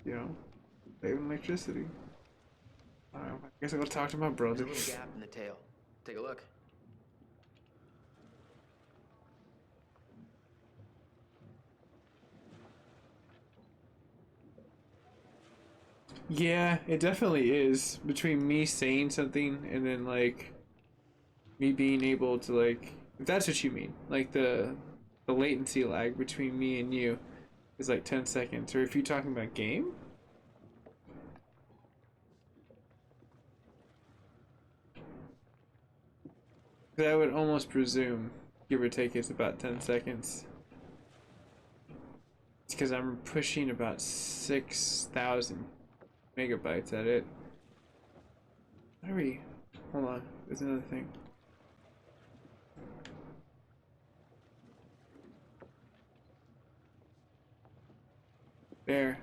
You know, saving electricity. I don't know. I guess I'll go talk to my brother. There's a little gap in the tail. Take a look. Yeah, it definitely is. Between me saying something and then like me being able to like, if that's what you mean, like the latency lag between me and you is like 10 seconds. Or if you're talking about game, I would almost presume, give or take, it's about 10 seconds. It's because I'm pushing about 6,000 megabytes at it. How do we? Hold on, there's another thing. There.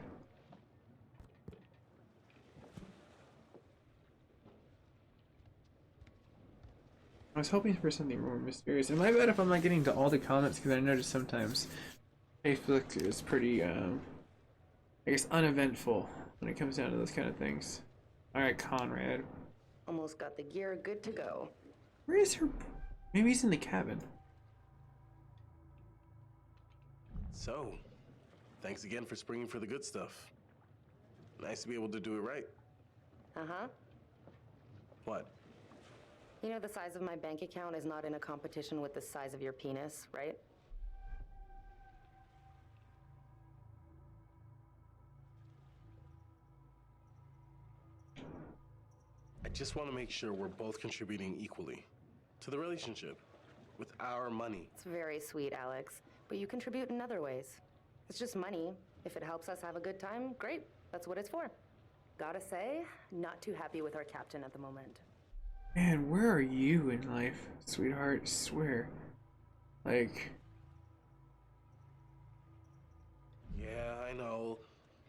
I was hoping for something more mysterious. And my bad if I'm not getting to all the comments, because I notice sometimes Facebook is pretty, I guess, uneventful when it comes down to those kind of things. Alright, Conrad. Almost got the gear good to go. Where is her? Maybe he's in the cabin. So, thanks again for springing for the good stuff. Nice to be able to do it right. Uh-huh. What? You know the size of my bank account is not in a competition with the size of your penis, right? I just want to make sure we're both contributing equally to the relationship with our money. It's very sweet, Alex, but you contribute in other ways. It's just money. If it helps us have a good time, great. That's what it's for. Gotta say, not too happy with our captain at the moment. Man, where are you in life, sweetheart? I swear. Like... Yeah, I know.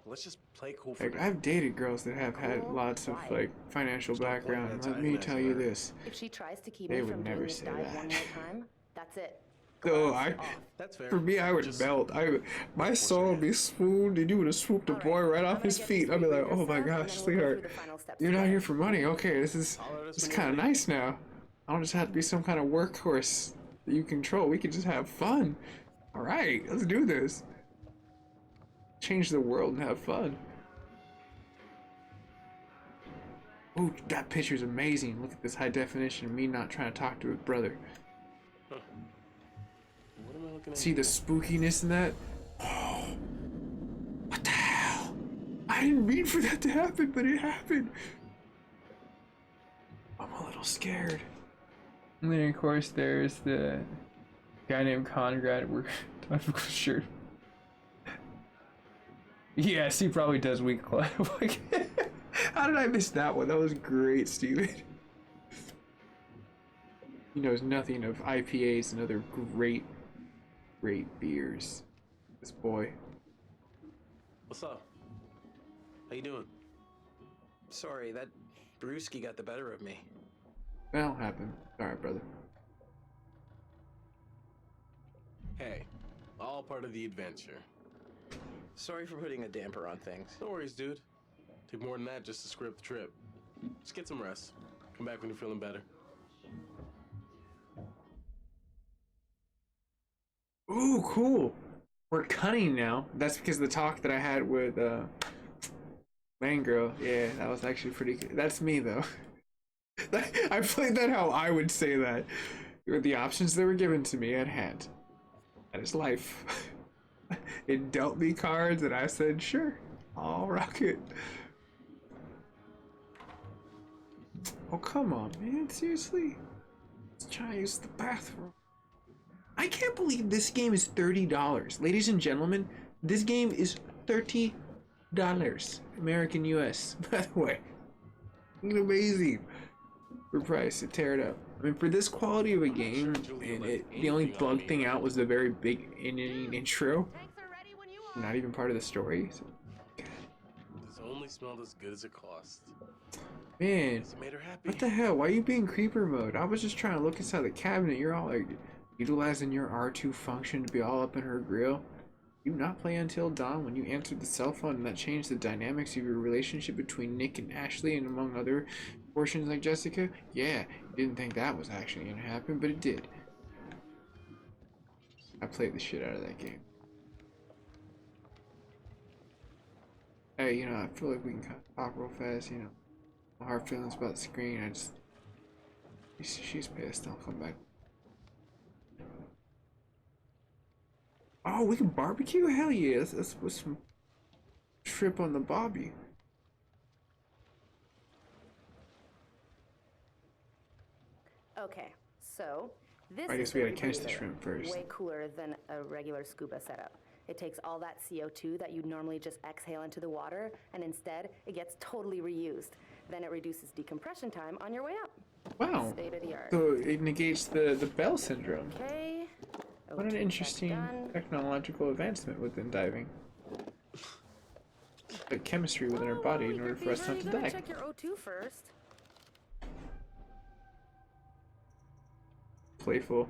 Let's just play cool for Like, now. I've dated girls that have had Cool? lots of, Why? like, financial There's no point in background. Let me antagonizing tell you her. this. If she tries to keep They me would from never doing this say dive that. one more time, that's it. So Gloves I, off. That's fair. for me, I would Just melt. My soul would be swooned, and you would have swooped the All boy right I'm off gonna his get feet. this I'd be like, rebreather oh my stuff, and gosh, then we'll go sweetheart, through the final steps you're not together. here for money. Okay, this is Holler at us when kind of you're ready. nice now. I don't just have to be some kind of workhorse that you control. We can just have fun. All right, let's do this. Change the world and have fun. Ooh, that picture's amazing. Look at this high definition of me not trying to talk to his brother. What am I looking at? See the spookiness in that? Oh, what the hell? I didn't mean for that to happen, but it happened. I'm a little scared. And then, of course, there's the guy named Conrad. We're sure. Yes, he probably does weak club. How did I miss that one? That was great, Steven. He knows nothing of IPAs and other great beers. This boy. What's up? How you doing? Sorry, that brewski got the better of me. That'll happen. Alright, brother. Hey, all part of the adventure. Sorry for putting a damper on things. No worries, dude. Took more than that just to screw up the trip. Just get some rest. Come back when you're feeling better. Ooh, cool. We're cutting now. That's because of the talk that I had with Mangro. Yeah, that was actually pretty good. That's me though. I played that how I would say that. With the options that were given to me at hand. That is life. It dealt me cards and I said, sure, I'll rock it. Oh, come on, man. Seriously? Let's try to use the bathroom. I can't believe this game is $30. Ladies and gentlemen, this game is $30. American US, by the way. Amazing for price to tear it up. I mean, for this quality of a game, and the only bug thing out was the very big intro. Not even part of the story. So, This only smelled as good as it cost. man, It made her happy. what the hell? Why are you being creeper mode? I was just trying to look inside the cabinet. You're all like utilizing your R2 function to be all up in her grill. You not play Until Dawn when you answered the cell phone and that changed the dynamics of your relationship between Nick and Ashley and among other portions like Jessica? Yeah, didn't think that was actually gonna happen, but it did. I played the shit out of that game. Hey, you know, I feel like we can kind of talk real fast, you know. My hard feelings about the screen, I just... She's pissed, I'll come back. Oh, we can barbecue? Hell yeah, let's put some shrimp on the bobby. Okay, so this I guess is we a gotta catch the rebreather. shrimp first. Way cooler than a regular scuba setup. It takes all that CO2 that you'd normally just exhale into the water, and instead, it gets totally reused. Then it reduces decompression time on your way up. Wow. State of the art. So it negates the Bell syndrome. Okay. What an interesting technological advancement within diving. The chemistry within our body in order for us not to die. Check your O2 first. Playful.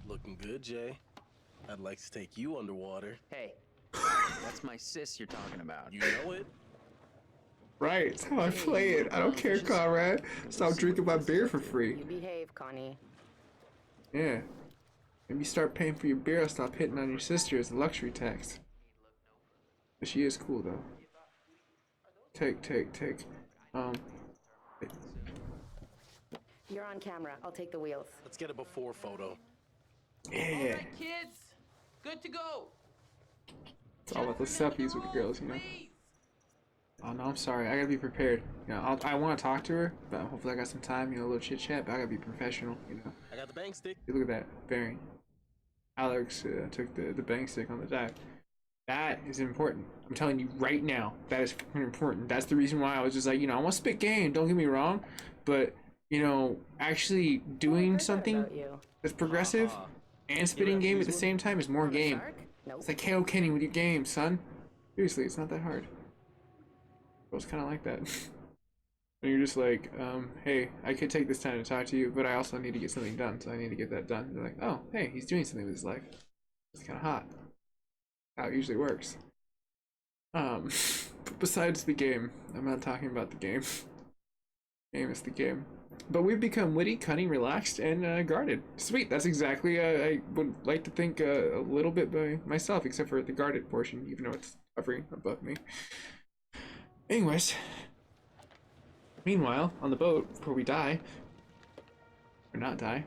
Looking good, Jay. I'd like to take you underwater. Hey, that's my sis you're talking about. You know it. Right, it's how I play it. I don't care, Conrad. Stop drinking my beer for free. You behave, Connie. Yeah. Maybe start paying for your beer, I'll stop hitting on your sister as a luxury tax. But she is cool though. Take. You're on camera. I'll take the wheels. Let's get a before photo. Yeah. Alright, kids. Good to go. It's all about the selfies with the girls, you know. Oh no, I'm sorry. I gotta be prepared. You know, I want to talk to her, but hopefully I got some time. You know, a little chit chat. But I gotta be professional. You know. I got the bang stick. Look at that bearing. Alex took the bang stick on the dive. That is important. I'm telling you right now, that is important. That's the reason why I was just like, you know, I want to spit game. Don't get me wrong, but you know, actually doing something that's progressive and spitting game at the same time is more game. It's like KO Kenny with your game, son. Seriously, it's not that hard. It was kind of like that. And you're just like, hey, I could take this time to talk to you, but I also need to get something done, so I need to get that done. They're like, oh, hey, he's doing something with his life. It's kind of hot. How it usually works. But besides the game, I'm not talking about the game. Game is the game. But we've become witty, cunning, relaxed, and guarded. Sweet, that's exactly, I would like to think a little bit by myself, except for the guarded portion, even though it's hovering above me. Anyways. Meanwhile, on the boat, before we die, or not die,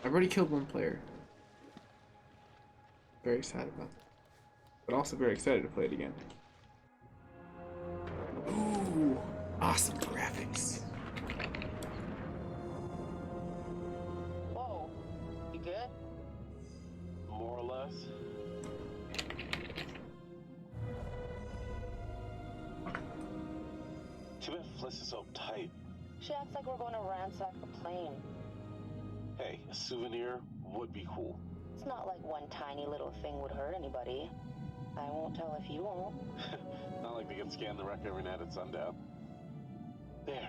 I've already killed one player. Very sad about that. But also very excited to play it again. Ooh, awesome graphics. Whoa. You good? More or less. Too bad Fliss is so uptight. She acts like we're going to ransack the plane. Hey, a souvenir would be cool. It's not like one tiny little thing would hurt anybody. I won't tell if you won't. Not like they can scan the wreck every night at sundown. There.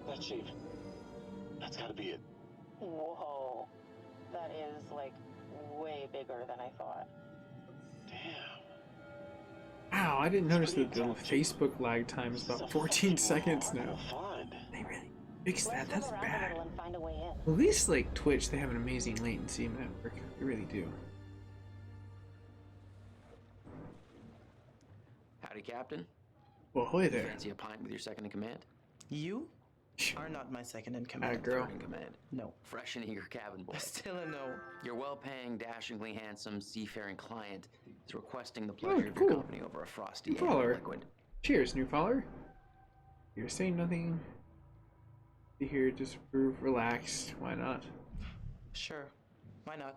That shape. That's gotta be it. Whoa. That is, like, way bigger than I thought. Damn. Wow, I didn't notice that the Facebook lag time is about 14 seconds now. They really fixed that. That's bad. At least like Twitch, they have an amazing latency network. They really do. Howdy, Captain. Well, hoy there. Fancy a pint with your second in command? You are not my second in command. Girl. Third in command. No. Fresh and eager cabin boy. Still a no. Your well-paying, dashingly handsome, seafaring client is requesting the pleasure of cool. your company over a frosty New ale follower. liquid. Cheers, new follower. You're saying nothing. Be here, just relaxed. Why not? Sure. Why not?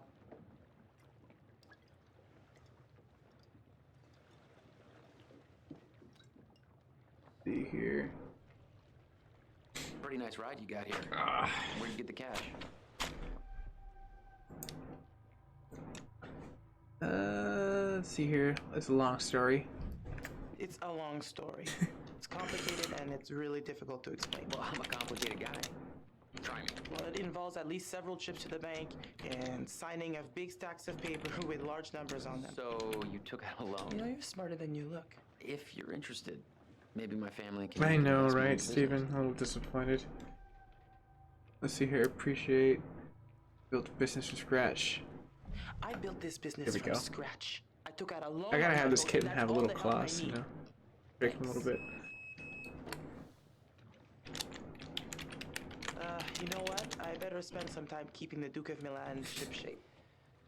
See here. Pretty nice ride you got here. Where'd you get the cash? Let's see here. It's a long story. It's a long story. It's complicated and it's really difficult to explain. Well, I'm a complicated guy. Try me. Well, it involves at least several trips to the bank and signing of big stacks of paper with large numbers on them. So you took out a loan? You know, you're smarter than you look. If you're interested, maybe my family can... I know, invest me in right, business. Steven? I'm a little disappointed. Let's see here. Appreciate. Built a business from scratch. I built this business Here we from go. scratch. I took out a loan. I gotta on have this Michael, kitten and have a that's little all the help I class, you need. know? Break him a little bit. You know what? I better spend some time keeping the Duke of Milan ship shape.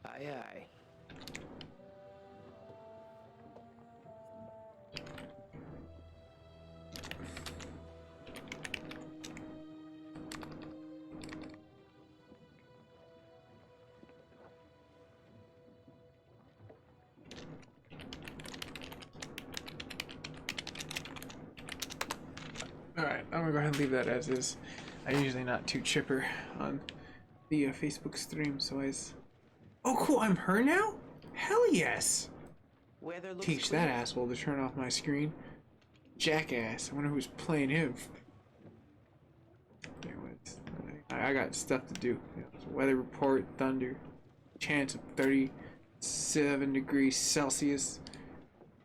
Aye, aye. Alright, I'm gonna go ahead and leave that as is. I'm usually not too chipper on the Facebook stream, so Oh, cool, I'm her now? Hell yes! Weather looks Teach clear. that asshole to turn off my screen. Jackass. I wonder who's playing him. Anyways, I got stuff to do. Weather report, thunder, chance of 37 degrees Celsius.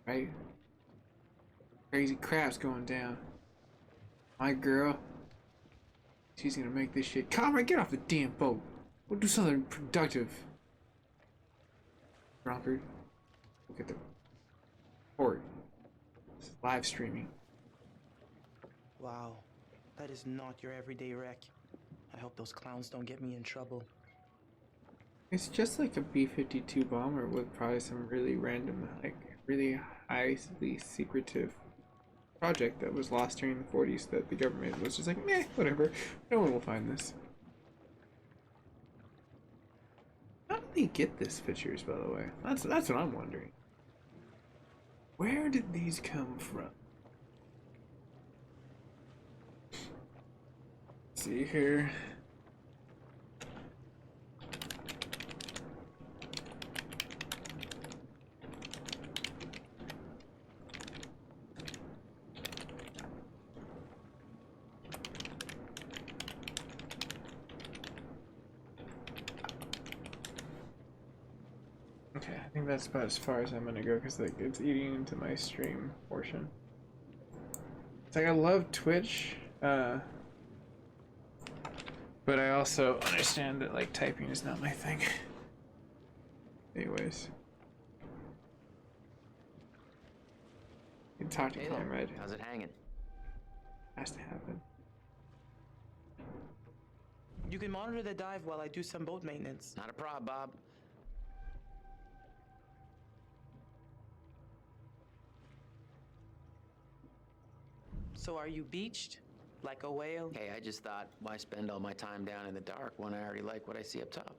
Right? Crazy crap's going down. My girl, she's gonna make this shit. Comrade, get off the damn boat. We'll do something productive. Drunkard, look at the port. It's live streaming. Wow, that is not your everyday wreck. I hope those clowns don't get me in trouble. It's just like a B-52 bomber with probably some really random, like really highly secretive project that was lost during the 40s that the government was just like, meh, whatever. No one will find this. How did they get these pictures, by the way? That's what I'm wondering. Where did these come from? Let's see here. Okay, I think that's about as far as I'm gonna go because like it's eating into my stream portion. It's like I love Twitch, but I also understand that like typing is not my thing. Anyways, you can talk to Hey Comrade. there. How's it hanging? Has to happen. You can monitor the dive while I do some boat maintenance. Not a prob, Bob. So are you beached? Like a whale? Hey, I just thought, why spend all my time down in the dark when I already like what I see up top?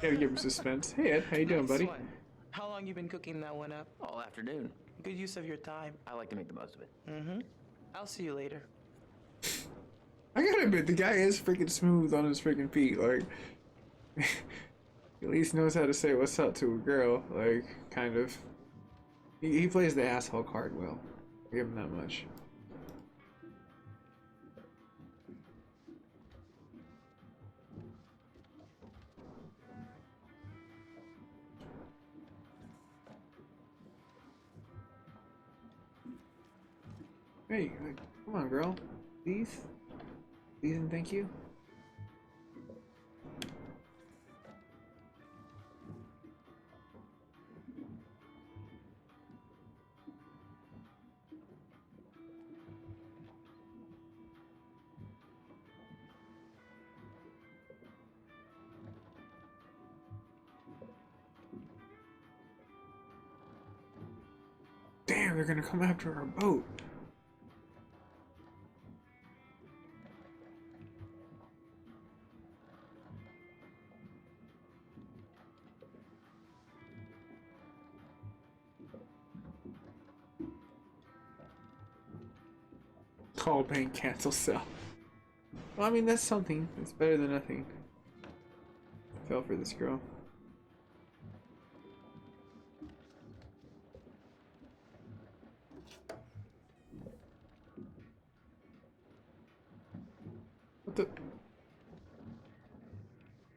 Gotta give him suspense. Hey Ed, how you doing, Nice buddy? one. How long you been cooking that one up? All afternoon. Good use of your time. I like to make the most of it. Mm-hmm. I'll see you later. I gotta admit, the guy is freaking smooth on his freaking feet. Like, he at least knows how to say what's up to a girl. Like, kind of. He plays the asshole card well. I'll give him that much. Hey, like, come on, girl. Please? Please and thank you. Damn, they're gonna come after our boat. Call bank, cancel sell. Well, I mean, that's something. It's better than nothing. Fell for this girl. What the?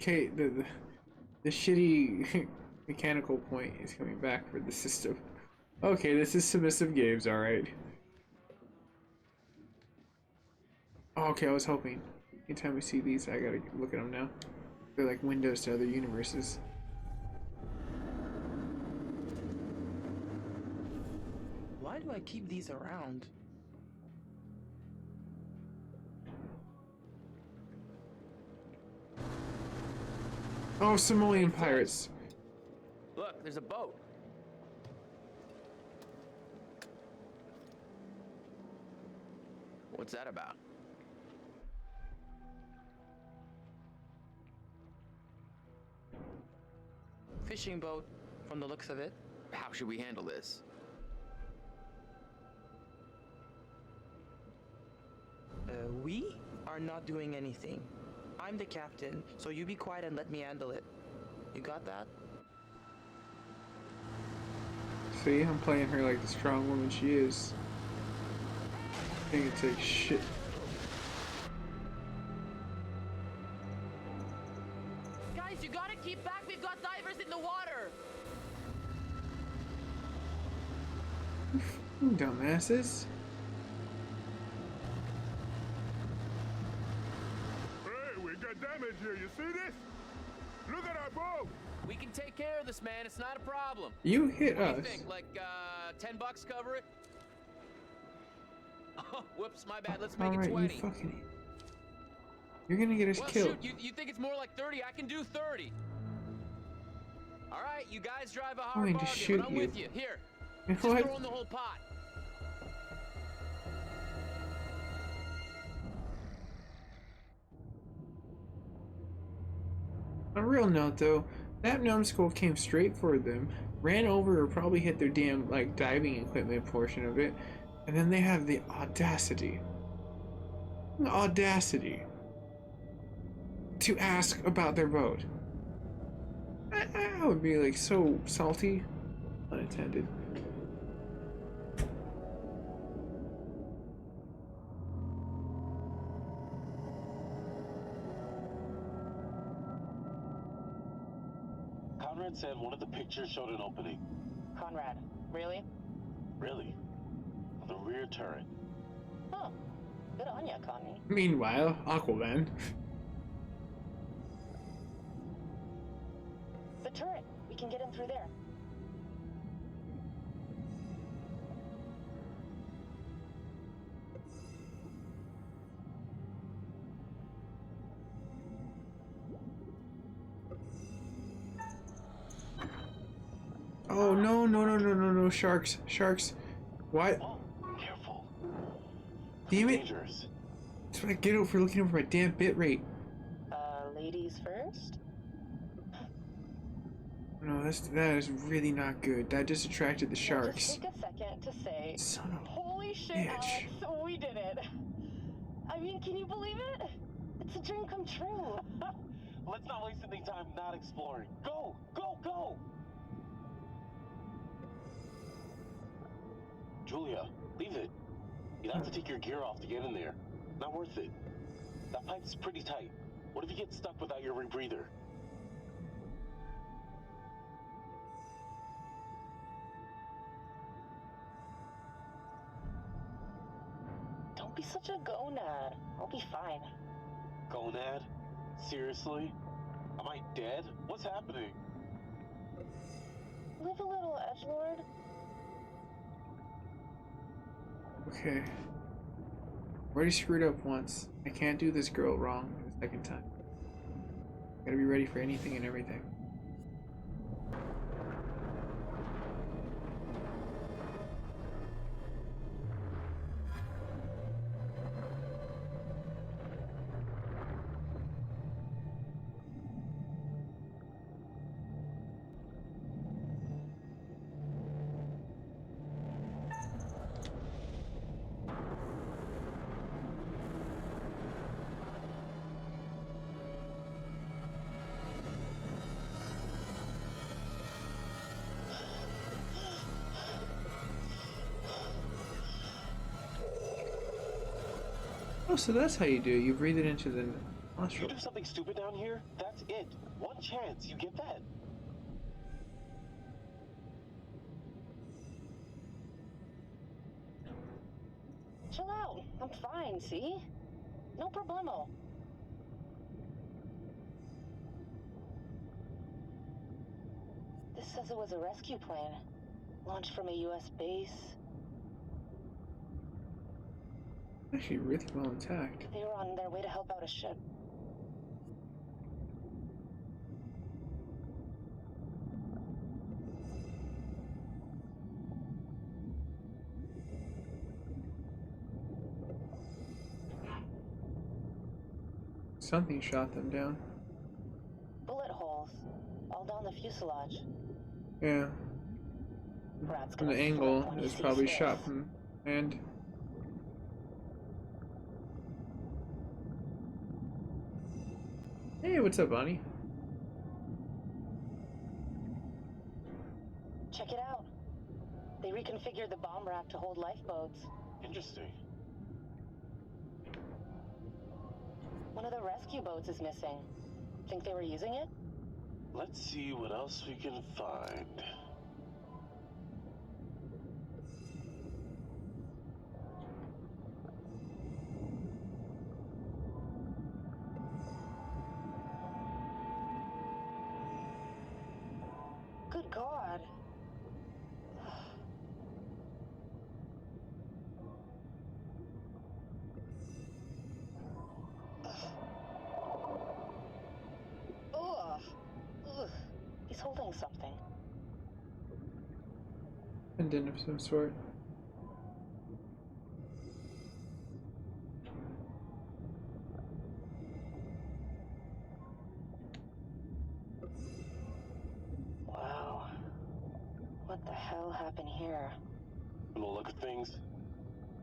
Okay, the shitty mechanical point is coming back for the system. Okay, this is submissive games, alright. Okay, I was hoping. Anytime we see these, I gotta look at them now. They're like windows to other universes. Why do I keep these around? Oh, Somalian pirates. Look, there's a boat. What's that about? Fishing boat, from the looks of it. How should we handle this? We are not doing anything. I'm the captain, so you be quiet and let me handle it. You got that? See, I'm playing her like the strong woman she is. I think it takes shit. Guys, you gotta keep back. We've got divers in the water. You dumbasses. Hey, we got damage here. You see this? Look at our boat. We can take care of this, man. It's not a problem. You hit What us. do you think? Like, $10 cover it? Oh, whoops, my bad. Let's make it Alright, 20. you fucking... You're gonna get us Well, killed. shoot, you think it's more like 30? I can do 30. All right, you guys drive a hard going to bargain, shoot but I'm you. with you. Here, You know just what? throw in the whole pot. On a real note though, that numbskull came straight for them, ran over or probably hit their damn like diving equipment portion of it, and then they have the audacity to ask about their boat. I would be like so salty, unintended. Conrad said one of the pictures showed an opening. Conrad, really? Really? On the rear turret. Huh. Good on ya, Connie. Meanwhile, Aquaman. The turret. We can get in through there. Oh no, sharks. What? Oh, careful. Damn it. Dangerous. That's what I get for looking over my damn bit rate. Ladies first? No, that is really not good. That just attracted the sharks. Just take a second to say, Son of a holy shit, bitch. Alex, we did it. I mean, can you believe it? It's a dream come true. Let's not waste any time not exploring. Go! Go! Go! Julia, leave it. You'd have to take your gear off to get in there. Not worth it. That pipe's pretty tight. What if you get stuck without your rebreather? Don't be such a gonad. I'll be fine. Gonad? Seriously? Am I dead? What's happening? Live a little, edgelord. Okay. Already screwed up once. I can't do this girl wrong the second time. Gotta be ready for anything and everything. Oh, so that's how you do it. You breathe it into the You nostril. do something stupid down here, that's it. One chance, you get that. Chill out. I'm fine, see? No problemo. This says it was a rescue plane. Launched from a US base. Actually, really well intact. They were on their way to help out a ship. Something shot them down. Bullet holes. All down the fuselage. Yeah. Rat's From gonna the flip angle, when he it's sees probably this. shot from and. Hey, what's up, Bonnie? Check it out. They reconfigured the bomb rack to hold lifeboats. Interesting. One of the rescue boats is missing. Think they were using it? Let's see what else we can find. Good God. Ugh. Ugh. He's holding something. Pendant of some sort. Wow. What the hell happened here? From the look of things,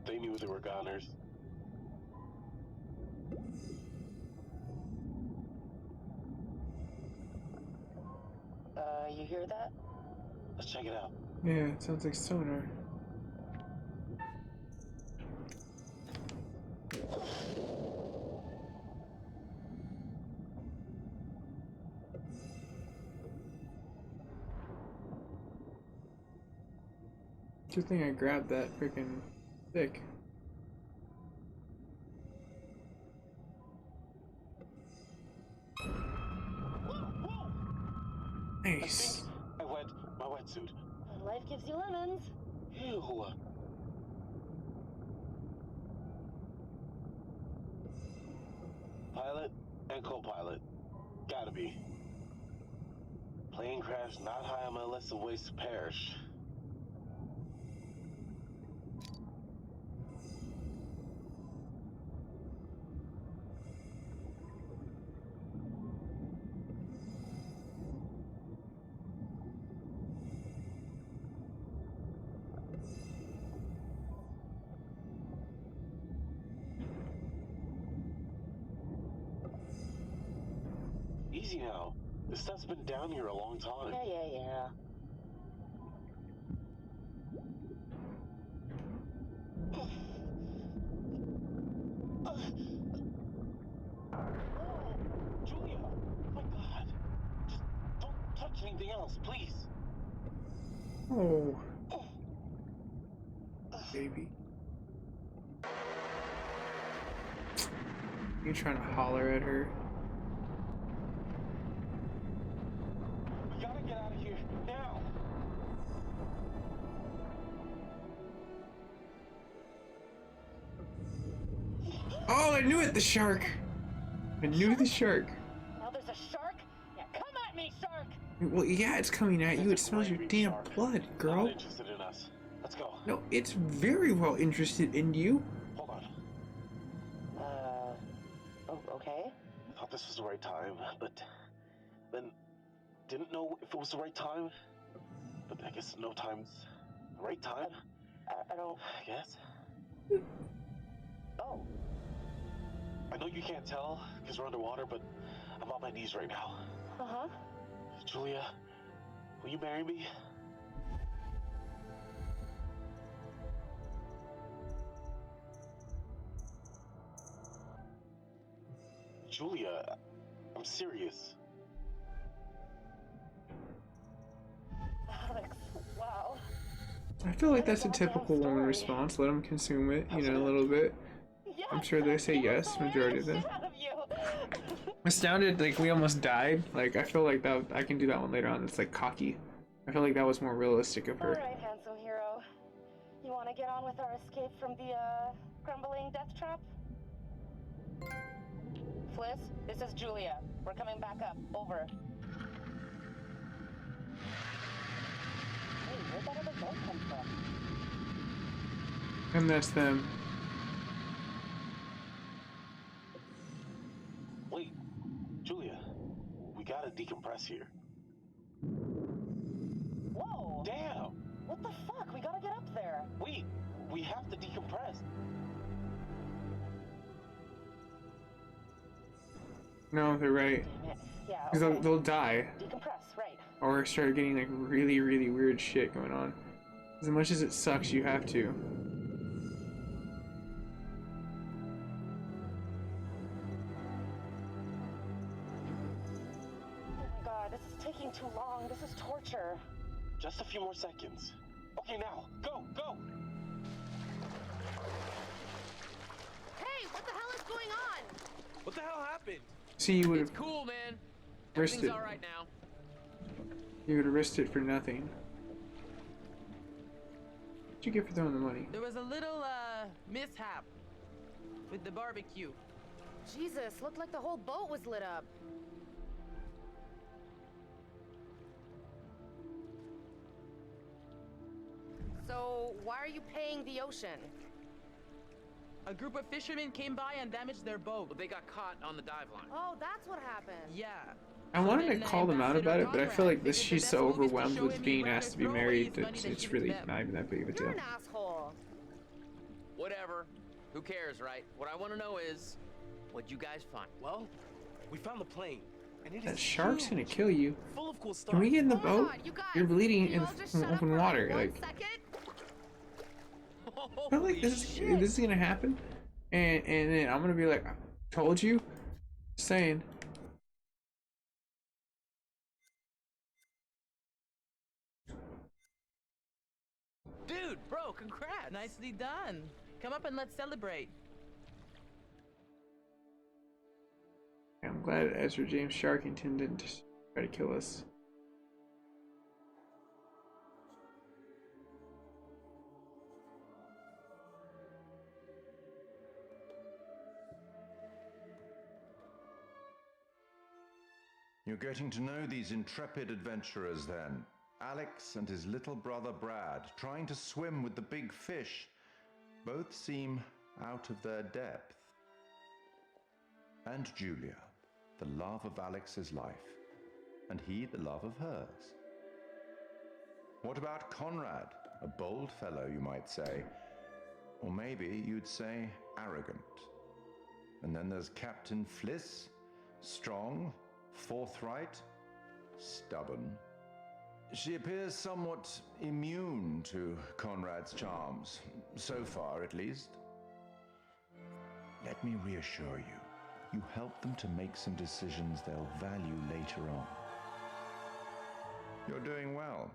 they knew they were goners. You hear that? Let's check it out. Yeah, it sounds like sonar. Good thing I grabbed that freaking stick. Nice. I wet my wetsuit. Life gives you lemons. Ew. Pilot and co-pilot. Gotta be. Plane crash not high on my list of ways to perish. Easy now. This stuff's been down here a long time. Yeah. Julia! My God! Just don't touch anything else, please. Oh. Baby. You trying to holler at her? We gotta get out of here now. Oh, I knew it, the shark! I knew the shark. Now there's a shark? Yeah, come at me, shark! Well, yeah, it's coming at you. It smells your damn blood, girl. Not interested in us. Let's go. No, it's very well interested in you. Hold on. Oh, okay. I thought this was the right time, but then didn't know if it was the right time. But I guess no time's the right time. I don't... I guess. Oh. I know you can't tell because we're underwater, but I'm on my knees right now. Uh-huh. Julia, will you marry me? Julia, I'm serious. Alex, wow. I feel like that's a typical woman response. Let them consume it, you know, a little bit. I'm sure they say yes, majority of them. Astounded, like we almost died. Like I feel like that I can do that one later on. It's like cocky. I feel like that was more realistic of her. Alright, handsome hero. You wanna get on with our escape from the, crumbling death trap? Fliss, this is Julia. We're coming back up. Over. Hey, where'd that other boat come from? And that's them. Wait, Julia, we gotta decompress here. Whoa! Damn! What the fuck? We gotta get up there. Wait, we have to decompress. No, they're right. Damn it. Yeah, Because okay. they'll die. Decompress, right. Or start getting like really, really weird shit going on. As much as it sucks, you have to. Oh my god, this is taking too long. This is torture. Just a few more seconds. Okay, now, go, go! Hey, what the hell is going on? What the hell happened? See, you would It's have cool, man. risked Everything's it. all right now. You would have risked it for nothing. What'd you get for throwing the money? There was a little, mishap with the barbecue. Jesus, looked like the whole boat was lit up. So, why are you paying the ocean? A group of fishermen came by and damaged their boat. Well, they got caught on the dive line. Oh, that's what happened. Yeah. I wanted to call them out about it, but I feel like this she's so overwhelmed with being asked to be married that it's really not even that big of a You're deal. an asshole. Whatever. Who cares, right? What I want to know is, what'd you guys find? Well, we found the plane, and it That is shark's huge, gonna kill you. full of cool stuff. Can we get in the Oh my boat? God, you guys, You're bleeding can you in all just shut up open for water. one Like, second? I feel like this is gonna happen, and then I'm gonna be like, told you, saying. Dude, bro, congrats. Nicely done. Come up and let's celebrate. I'm glad Ezra James Sharkington didn't just try to kill us. You're getting to know these intrepid adventurers then. Alex and his little brother Brad, trying to swim with the big fish. Both seem out of their depth. And Julia, the love of Alex's life, and he the love of hers. What about Conrad? A bold fellow, you might say. Or maybe you'd say arrogant. And then there's Captain Fliss, strong, forthright, stubborn. She appears somewhat immune to Conrad's charms, so far at least. Let me reassure you, you help them to make some decisions they'll value later on. You're doing well.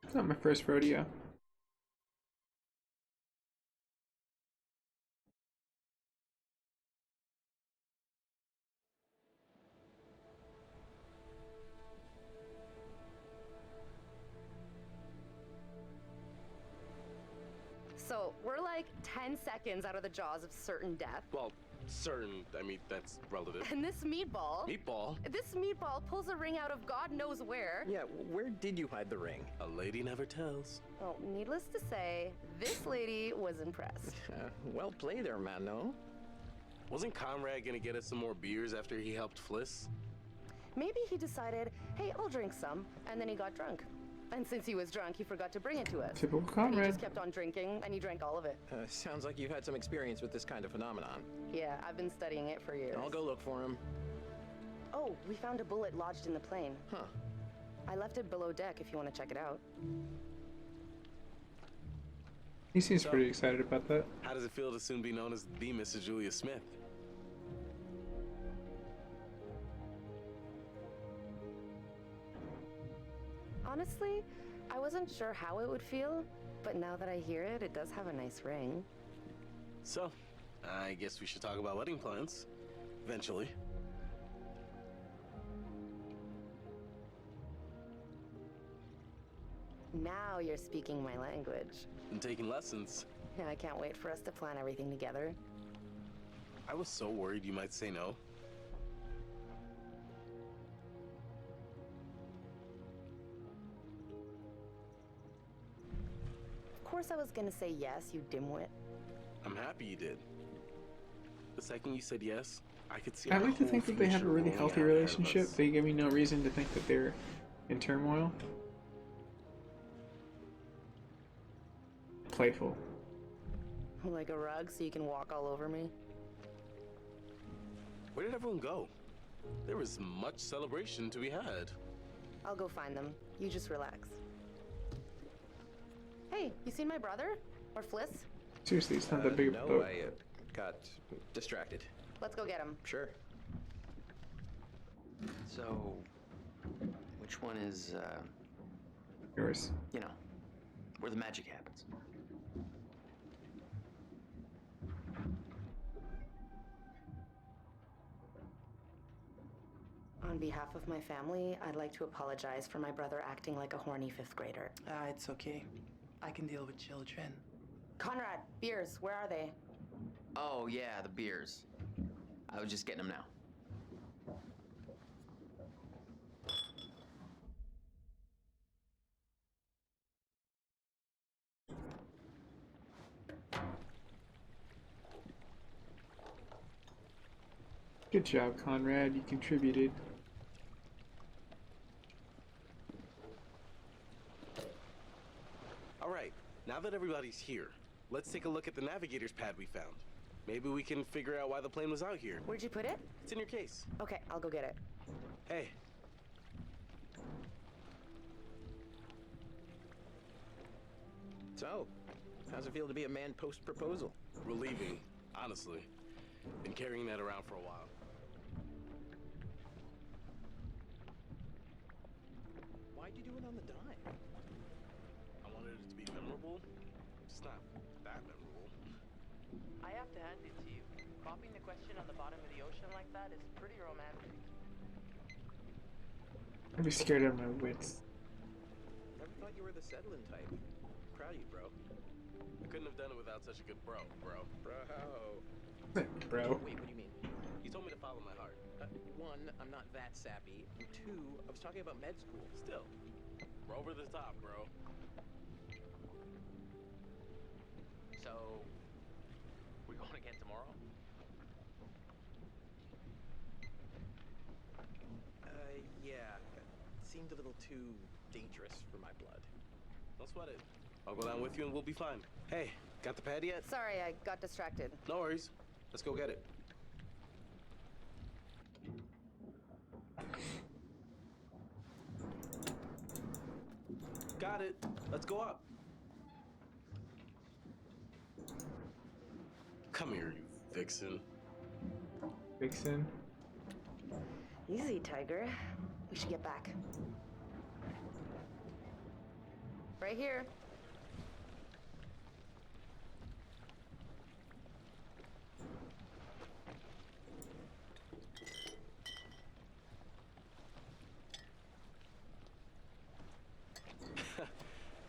It's not my first rodeo. So, we're like 10 seconds out of the jaws of certain death. Well, certain, I mean, that's relative. And this meatball... This meatball pulls a ring out of God knows where. Yeah, where did you hide the ring? A lady never tells. Well, needless to say, this lady was impressed. Well played there, man, no? Wasn't Conrad gonna get us some more beers after he helped Fliss? Maybe he decided, hey, I'll drink some, and then he got drunk. And since he was drunk, he forgot to bring it to us. Typical And he Conrad. just kept on drinking, and he drank all of it. Sounds like you've had some experience with this kind of phenomenon. Yeah, I've been studying it for years. I'll go look for him. Oh, we found a bullet lodged in the plane. Huh. I left it below deck if you want to check it out. He seems pretty excited about that. How does it feel to soon be known as the Mrs. Julia Smith? Honestly, I wasn't sure how it would feel, but now that I hear it, it does have a nice ring. So, I guess we should talk about wedding plans. Eventually. Now you're speaking my language. I'm taking lessons. Yeah, I can't wait for us to plan everything together. I was so worried you might say no. Of course I was gonna say yes, you dimwit. I'm happy you did. The second you said yes, I could see. I like to think that they have a really healthy relationship. They give me no reason to think that they're in turmoil. Playful. Like a rug so you can walk all over me? Where did everyone go? There was much celebration to be had. I'll go find them. You just relax. Hey, you seen my brother? Or Fliss? Seriously, it's not that big of a boat. I got distracted. Let's go get him. Sure. So, which one is, Yours. you know, where the magic happens? On behalf of my family, I'd like to apologize for my brother acting like a horny 5th grader. It's okay. I can deal with children. Conrad, beers, where are they? Oh, yeah, the beers. I was just getting them now. Good job, Conrad. You contributed. All right, now that everybody's here, let's take a look at the navigator's pad we found. Maybe we can figure out why the plane was out here. Where'd you put it? It's in your case. Okay, I'll go get it. Hey. So, how's it feel to be a man post-proposal? Relieving, honestly. Been carrying that around for a while. Why'd you do it on the dime? I wanted it to be memorable. It's not that memorable. I have to hand it to you. Popping the question on the bottom of the ocean like that is pretty romantic. I'd be scared out of my wits. Never thought you were the settling type. Proud of you, bro. I couldn't have done it without such a good bro. Bro. Bro. Wait, what do you mean? You told me to follow my heart. One, I'm not that sappy. And two, I was talking about med school. Still, we're over the top, bro. So, we going again tomorrow? Yeah. It seemed a little too dangerous for my blood. Don't sweat it. I'll go down with you and we'll be fine. Hey, got the pad yet? Sorry, I got distracted. No worries. Let's go get it. Got it. Let's go up. Come here, you vixen. Vixen. Easy, Tiger. We should get back. Right here.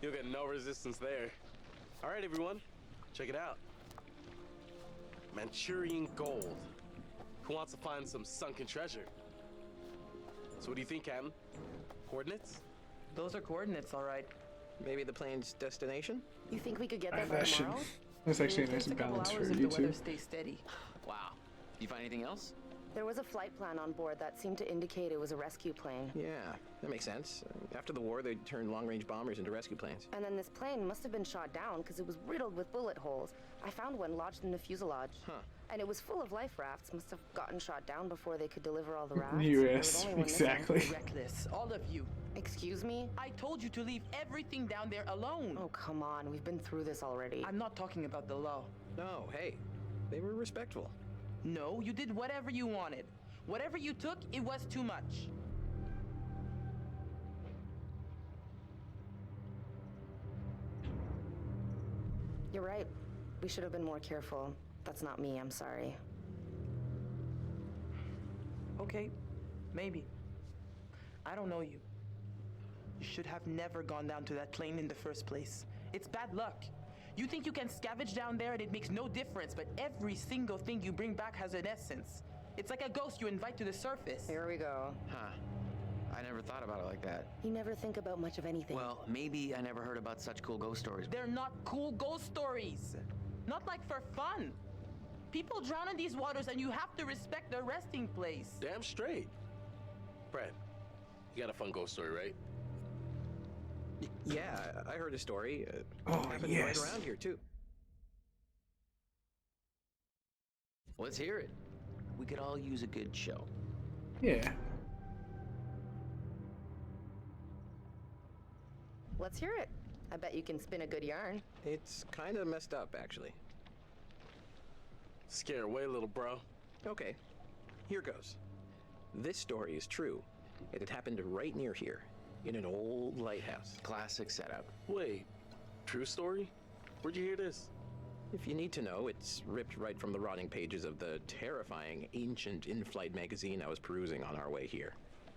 You'll get no resistance there. All right, everyone, check it out. Manchurian gold. Who wants to find some sunken treasure? So what do you think, Captain? Coordinates? Those are coordinates, all right. Maybe the plane's destination? You think we could get there by That should. tomorrow? That's actually a nice Takes a couple balance for hours if the weather YouTube. stays steady. Wow. You find anything else? There was a flight plan on board that seemed to indicate it was a rescue plane. Yeah, that makes sense. After the war, they turned long-range bombers into rescue planes. And then this plane must have been shot down because it was riddled with bullet holes. I found one lodged in the fuselage. Huh. And it was full of life rafts. Must have gotten shot down before they could deliver all the rafts. US, There was only one missing. exactly. Reckless, all of you. Excuse me? I told you to leave everything down there alone. Oh, come on. We've been through this already. I'm not talking about the law. No, hey, they were respectful. No, you did whatever you wanted. Whatever you took, it was too much. You're right. We should have been more careful. That's not me, I'm sorry. Okay, maybe. I don't know you. You should have never gone down to that plane in the first place. It's bad luck. You think you can scavenge down there and it makes no difference, but every single thing you bring back has an essence. It's like a ghost you invite to the surface. Here we go. Huh. I never thought about it like that. You never think about much of anything. Well, maybe I never heard about such cool ghost stories. They're not cool ghost stories. Not like for fun. People drown in these waters and you have to respect their resting place. Damn straight. Brad, you got a fun ghost story, right? Yeah, I heard a story. Oh, happened yes. right around here, too. Let's hear it. We could all use a good show. Yeah. Let's hear it. I bet you can spin a good yarn. It's kind of messed up, actually. Scare away, little bro. Okay, here goes. This story is true. It had happened right near here, in an old lighthouse. Classic setup. Wait, true story? Where'd you hear this? If you need to know, it's ripped right from the rotting pages of the terrifying ancient in-flight magazine I was perusing on our way here.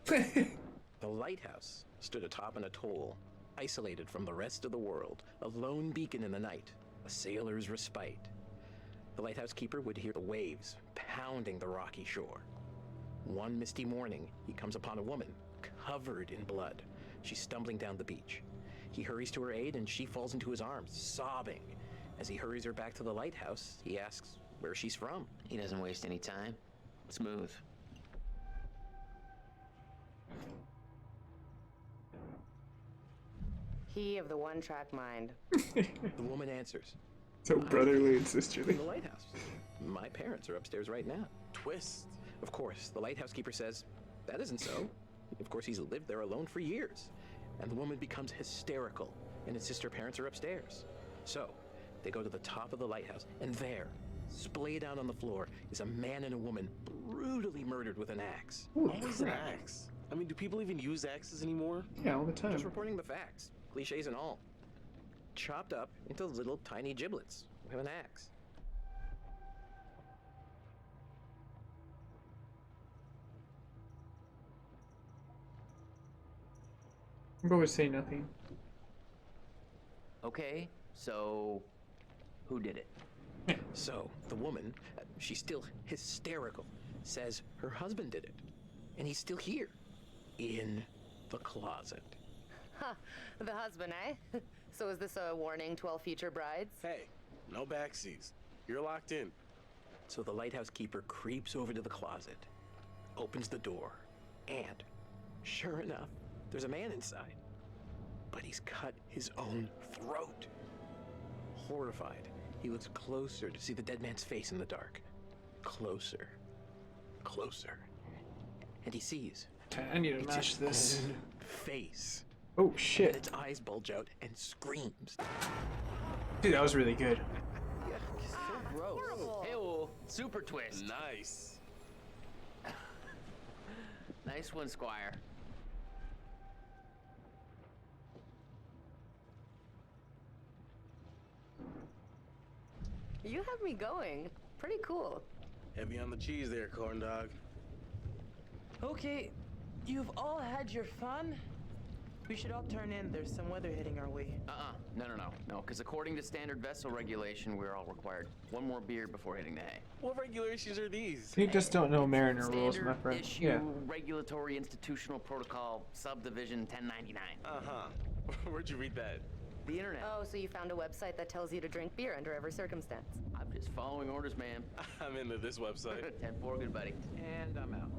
The lighthouse stood atop an atoll, isolated from the rest of the world, a lone beacon in the night, a sailor's respite. The lighthouse keeper would hear the waves pounding the rocky shore. One misty morning, he comes upon a woman covered in blood. She's stumbling down the beach. He hurries to her aid and she falls into his arms, sobbing. As he hurries her back to the lighthouse, he asks where she's from. He doesn't waste any time. Smooth. He of the one-track mind. The woman answers, So brotherly and sisterly. in the lighthouse. My parents are upstairs right now. Twist. Of course, the lighthouse keeper says, that isn't so. Of course, he's lived there alone for years. And the woman becomes hysterical and insists her parents are upstairs. So, they go to the top of the lighthouse, and there, splayed out on the floor, is a man and a woman brutally murdered with an axe. Always an axe. I mean, do people even use axes anymore? Yeah, all the time. Just reporting the facts, cliches and all. Chopped up into little tiny giblets with an axe. I'm going to say nothing. Okay, so who did it? So, the woman, she's still hysterical, says her husband did it. And he's still here, in the closet. Huh, the husband, eh? So is this a warning to all future brides? Hey, no backseats. You're locked in. So the lighthouse keeper creeps over to the closet, opens the door, and sure enough, there's a man inside. But he's cut his own throat. Horrified, he looks closer to see the dead man's face in the dark. Closer. Closer. And he sees. I need to it's match his this. own face. Oh And shit. its eyes bulge out and screams. Dude, that was really good. So gross. Hey-oh, super twist. Nice. Nice one, Squire. You have me going. Pretty cool. Heavy on the cheese there, corn dog. Okay, you've all had your fun. We should all turn in. There's some weather hitting our way. No, because according to standard vessel regulation, we're all required one more beer before hitting the hay. What regulations are these? You just don't know Mariner rules, my Standard friend. issue, Yeah. regulatory institutional protocol, subdivision 1099. Uh-huh. Where'd you read that? The internet. Oh, so you found a website that tells you to drink beer under every circumstance. I'm just following orders, man. I'm into this website. 10-4, good buddy. And I'm out.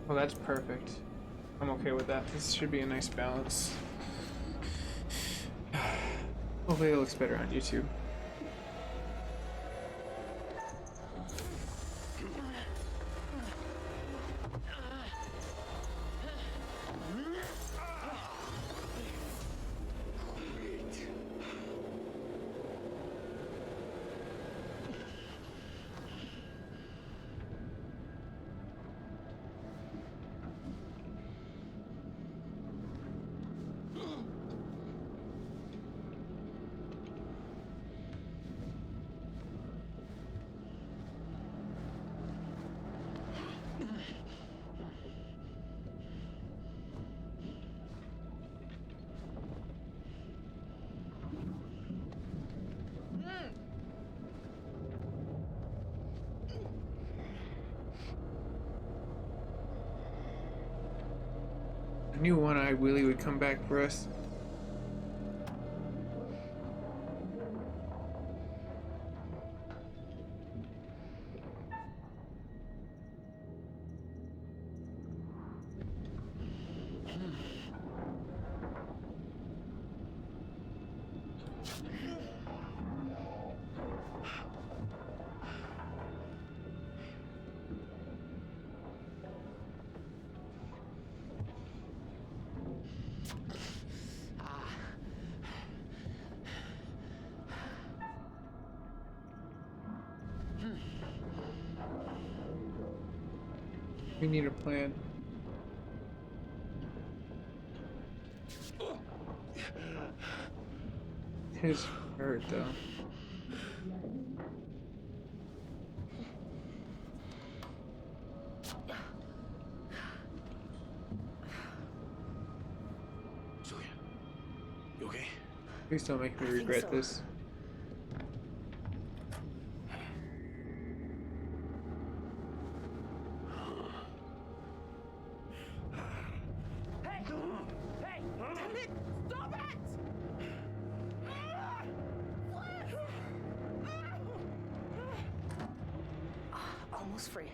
Oh, that's perfect. I'm okay with that. This should be a nice balance. Hopefully it looks better on YouTube. I knew One-Eyed Willie would come back for us. We need a plan. His hurt though. You okay? Please don't make me regret this. Almost free.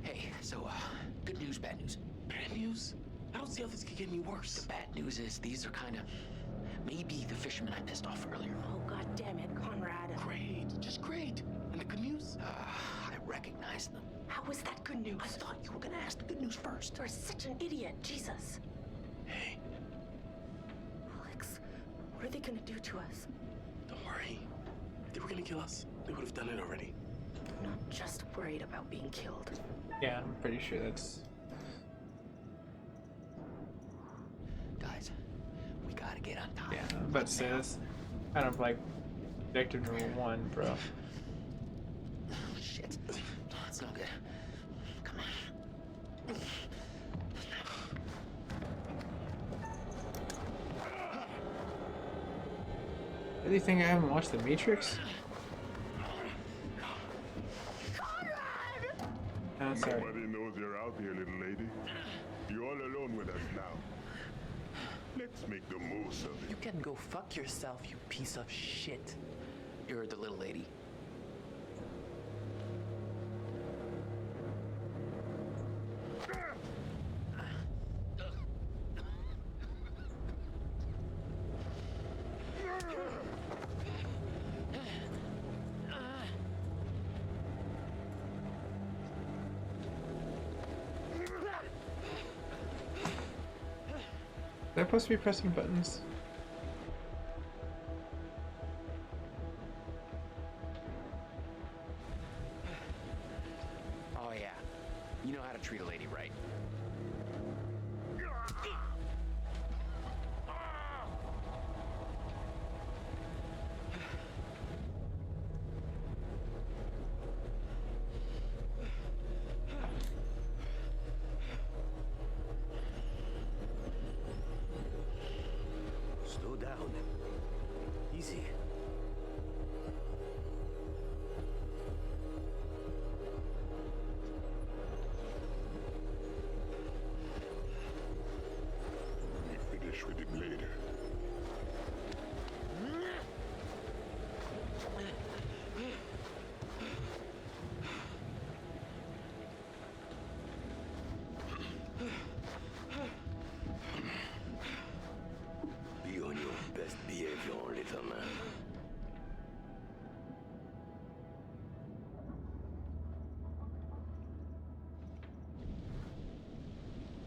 Hey, so, good news, bad news. Bad news? I don't see how this could get any worse. The bad news is these are kind of maybe the fishermen I pissed off earlier. Oh, god damn it, Conrad. Great, just great. And the good news? I recognize them. How is that good news? I thought you were gonna ask the good news first. You're such an idiot, Jesus. Hey, Alex, what are they gonna do to us? don't worry. If they were gonna kill us, they would have done it already. I'm not just worried about being killed. Yeah, I'm pretty sure that's... Guys, we gotta get on top. Yeah, I'm about to say this. Kind of like Objective number 1, bro. Oh, shit. That's not good. Come on. Do you think I haven't watched The Matrix? Oh, sorry. Nobody knows you're out here, little lady. You're all alone with us now. Let's make the most of it. You can go fuck yourself, you piece of shit. You're the little lady. Am I supposed to be pressing buttons? Oh, yeah. You know how to treat a lady right. Slow down. Easy. When we finish with the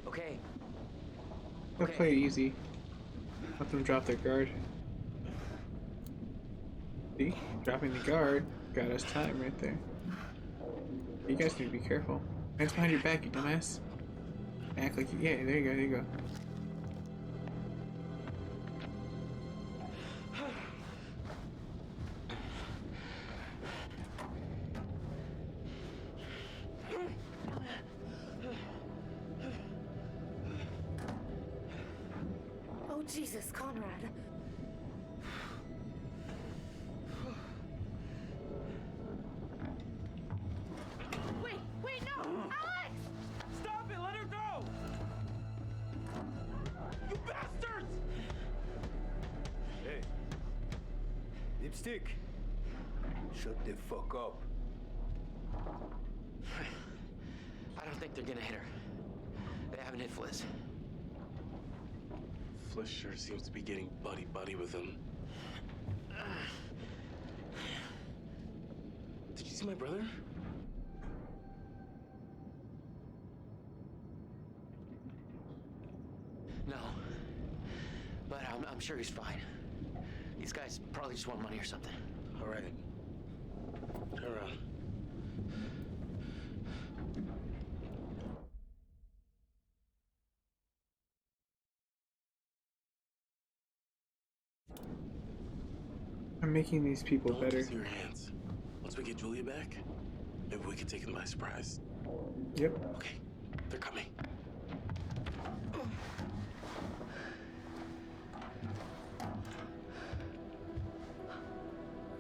Okay. They'll play it easy. Let them drop their guard. See? Dropping the guard got us time right there. You guys need to be careful. Hands behind your back, you dumbass. Act like you. Yeah, there you go, there you go. Oh, Jesus, Conrad. Wait, no! Alex! Stop it! Let her go! You bastards! Hey. Lipstick. Shut the fuck up. I don't think they're gonna hit her. They haven't hit Fliss. Fliss sure seems to be getting buddy-buddy with him. Did you see my brother? No. But I'm sure he's fine. These guys probably just want money or something. All right. Turn around. I'm making these people Don't better. use your hands. Once we get Julia back, maybe we can take them by surprise. Yep. Okay, they're coming.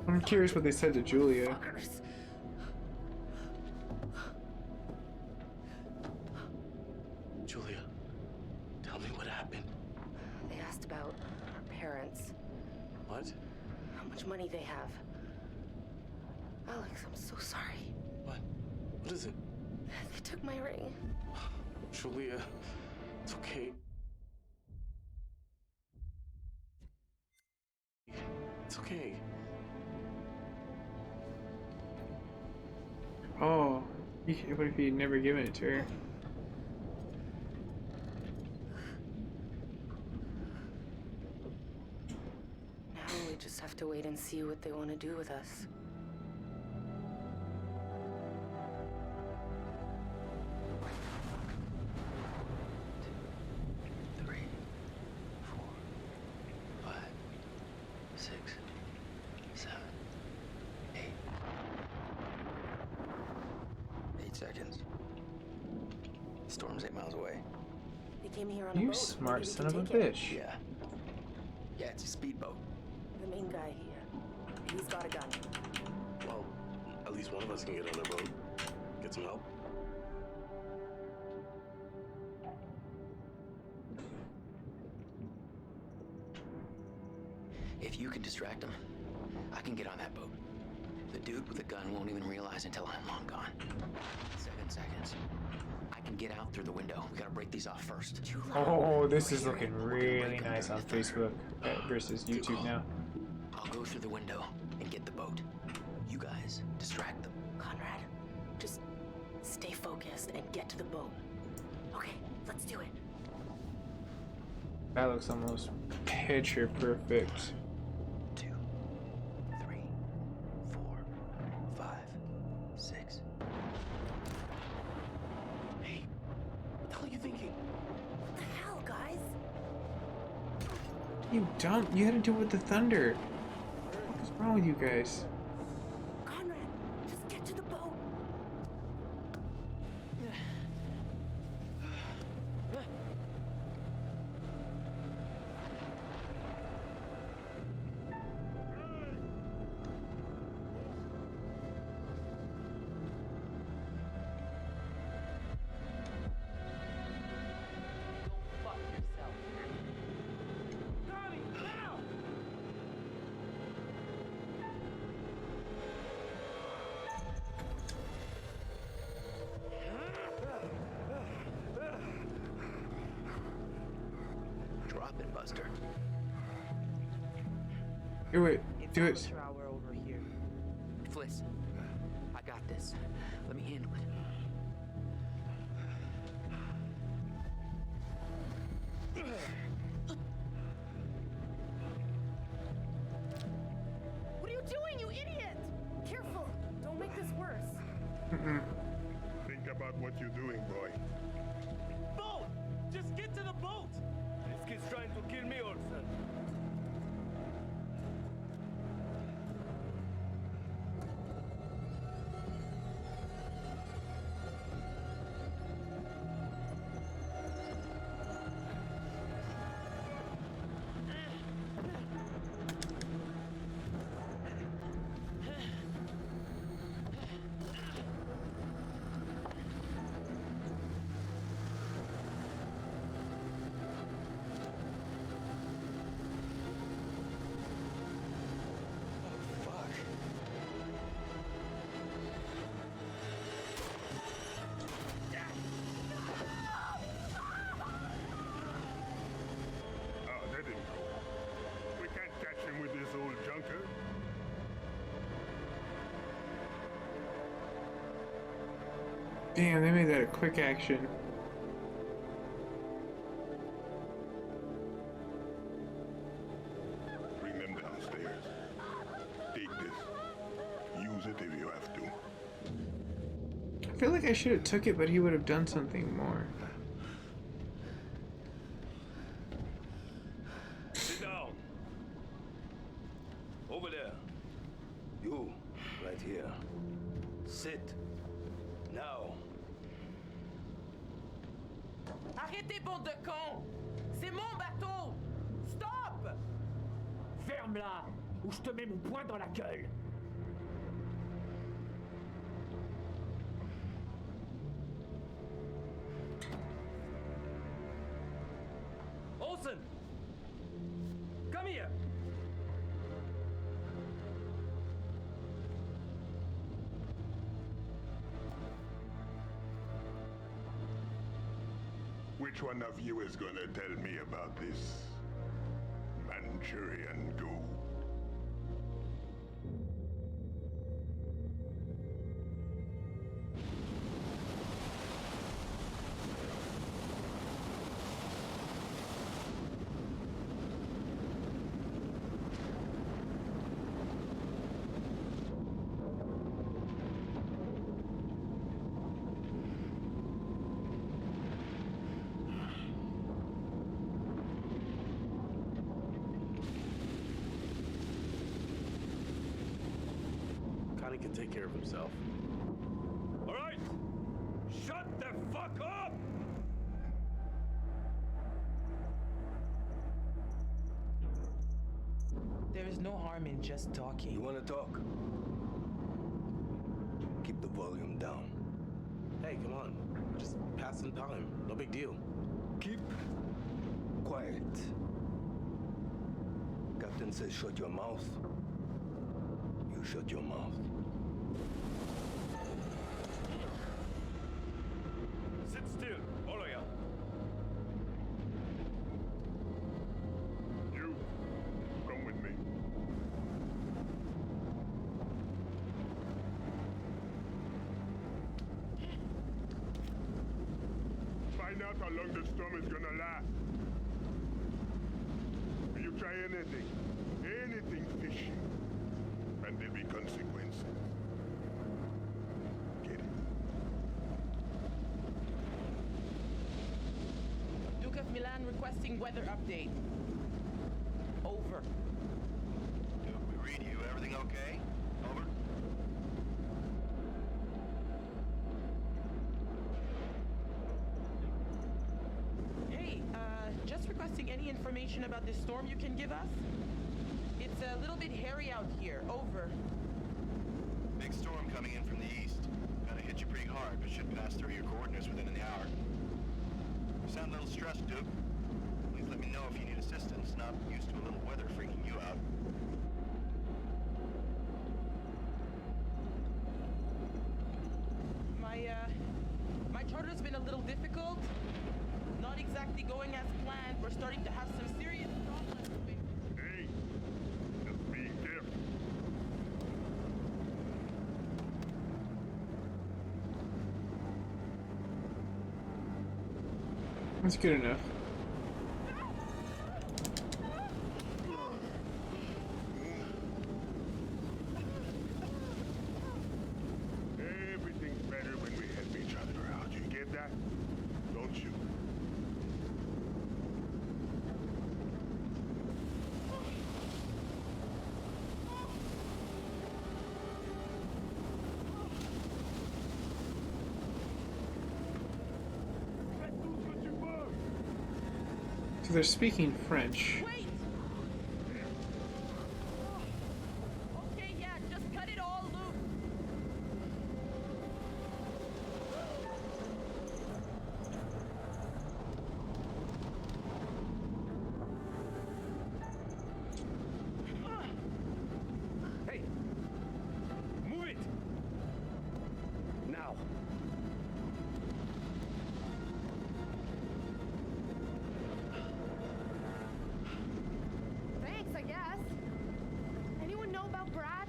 I'm curious what they said to Julia. Fuckers. Julia, tell me what happened. They asked about our parents. What? How much money they have. Alex, I'm so sorry. What? What is it? They took my ring. Julia, it's okay. It's okay. Oh, what if he'd never given it to her? Now we just have to wait and see what they want to do with us. Seconds. Storm's 8 miles away. They came here on a You boat. smart Maybe we son can of a take it. bitch. Yeah. Yeah, it's a speedboat. The main guy here. He's got a gun. Well, at least one of us can get on the boat. Get some help. If you can distract him, I can get on that boat. The dude with the gun won't even realize until I'm long gone. 7 seconds. I can get out through the window. We gotta break these off first. Oh, this is looking really nice on Facebook versus YouTube now. I'll go through the window and get the boat. You guys distract them. Conrad, just stay focused and get to the boat. Okay, let's do it. That looks almost picture perfect. 2, 3, 4, 5, 6. Hey, what the hell are you thinking? What the hell, guys? You dumb. You had to do it with the thunder. What's wrong with you guys? Conrad, just get to the boat. Drop it, Buster. Do it. Do it. Amateur hour over here. Fliss, I got this. Let me handle it. Think about what you're doing, boy. Boat! Just get to the boat! This kid's trying to kill me, Olsen. Oh, that didn't go. We can't catch him with this old junker. Damn, they made that a quick action. Bring them downstairs. Take this. Use it if you have to. I feel like I should have took it, but he would have done something more. Sit down. Over there. You, right here. Sit. Now. Arrêtez, bande de cons! C'est mon bateau! Stop! Ferme-la, ou je te mets mon poing dans la gueule. Olsen! Come here! Which one of you is gonna tell me about this Manchurian goo? Connie can take care of himself. All right! Shut the fuck up! There is no harm in just talking. You wanna talk? Keep the volume down. Hey, come on. Just passing time. No big deal. Keep quiet. Captain says shut your mouth. You shut your mouth. Sit still, all of ya. You, come with me. Find out how long the storm is gonna last. If you try anything fishy, and there'll be consequences. Get it? Duke of Milan requesting weather update. Over. Duke, we read you. Everything okay? Over. Hey, just requesting any information about this storm you can give us? It's a little bit hairy out here. Over. Big storm coming in from the east. Gonna hit you pretty hard, but should pass through your coordinates within an hour. You sound a little stressed, Duke. Please let me know if you need assistance. Not used to a little weather freaking you out. My charter's been a little difficult. Not exactly going as planned. We're starting to have some serious problems. Hey, just be careful. That's good enough. Everything's better So they're speaking French. Wait! Okay, yeah, just cut it all loose. Hey! Move it! Now! Thanks, I guess. Anyone know about Brad?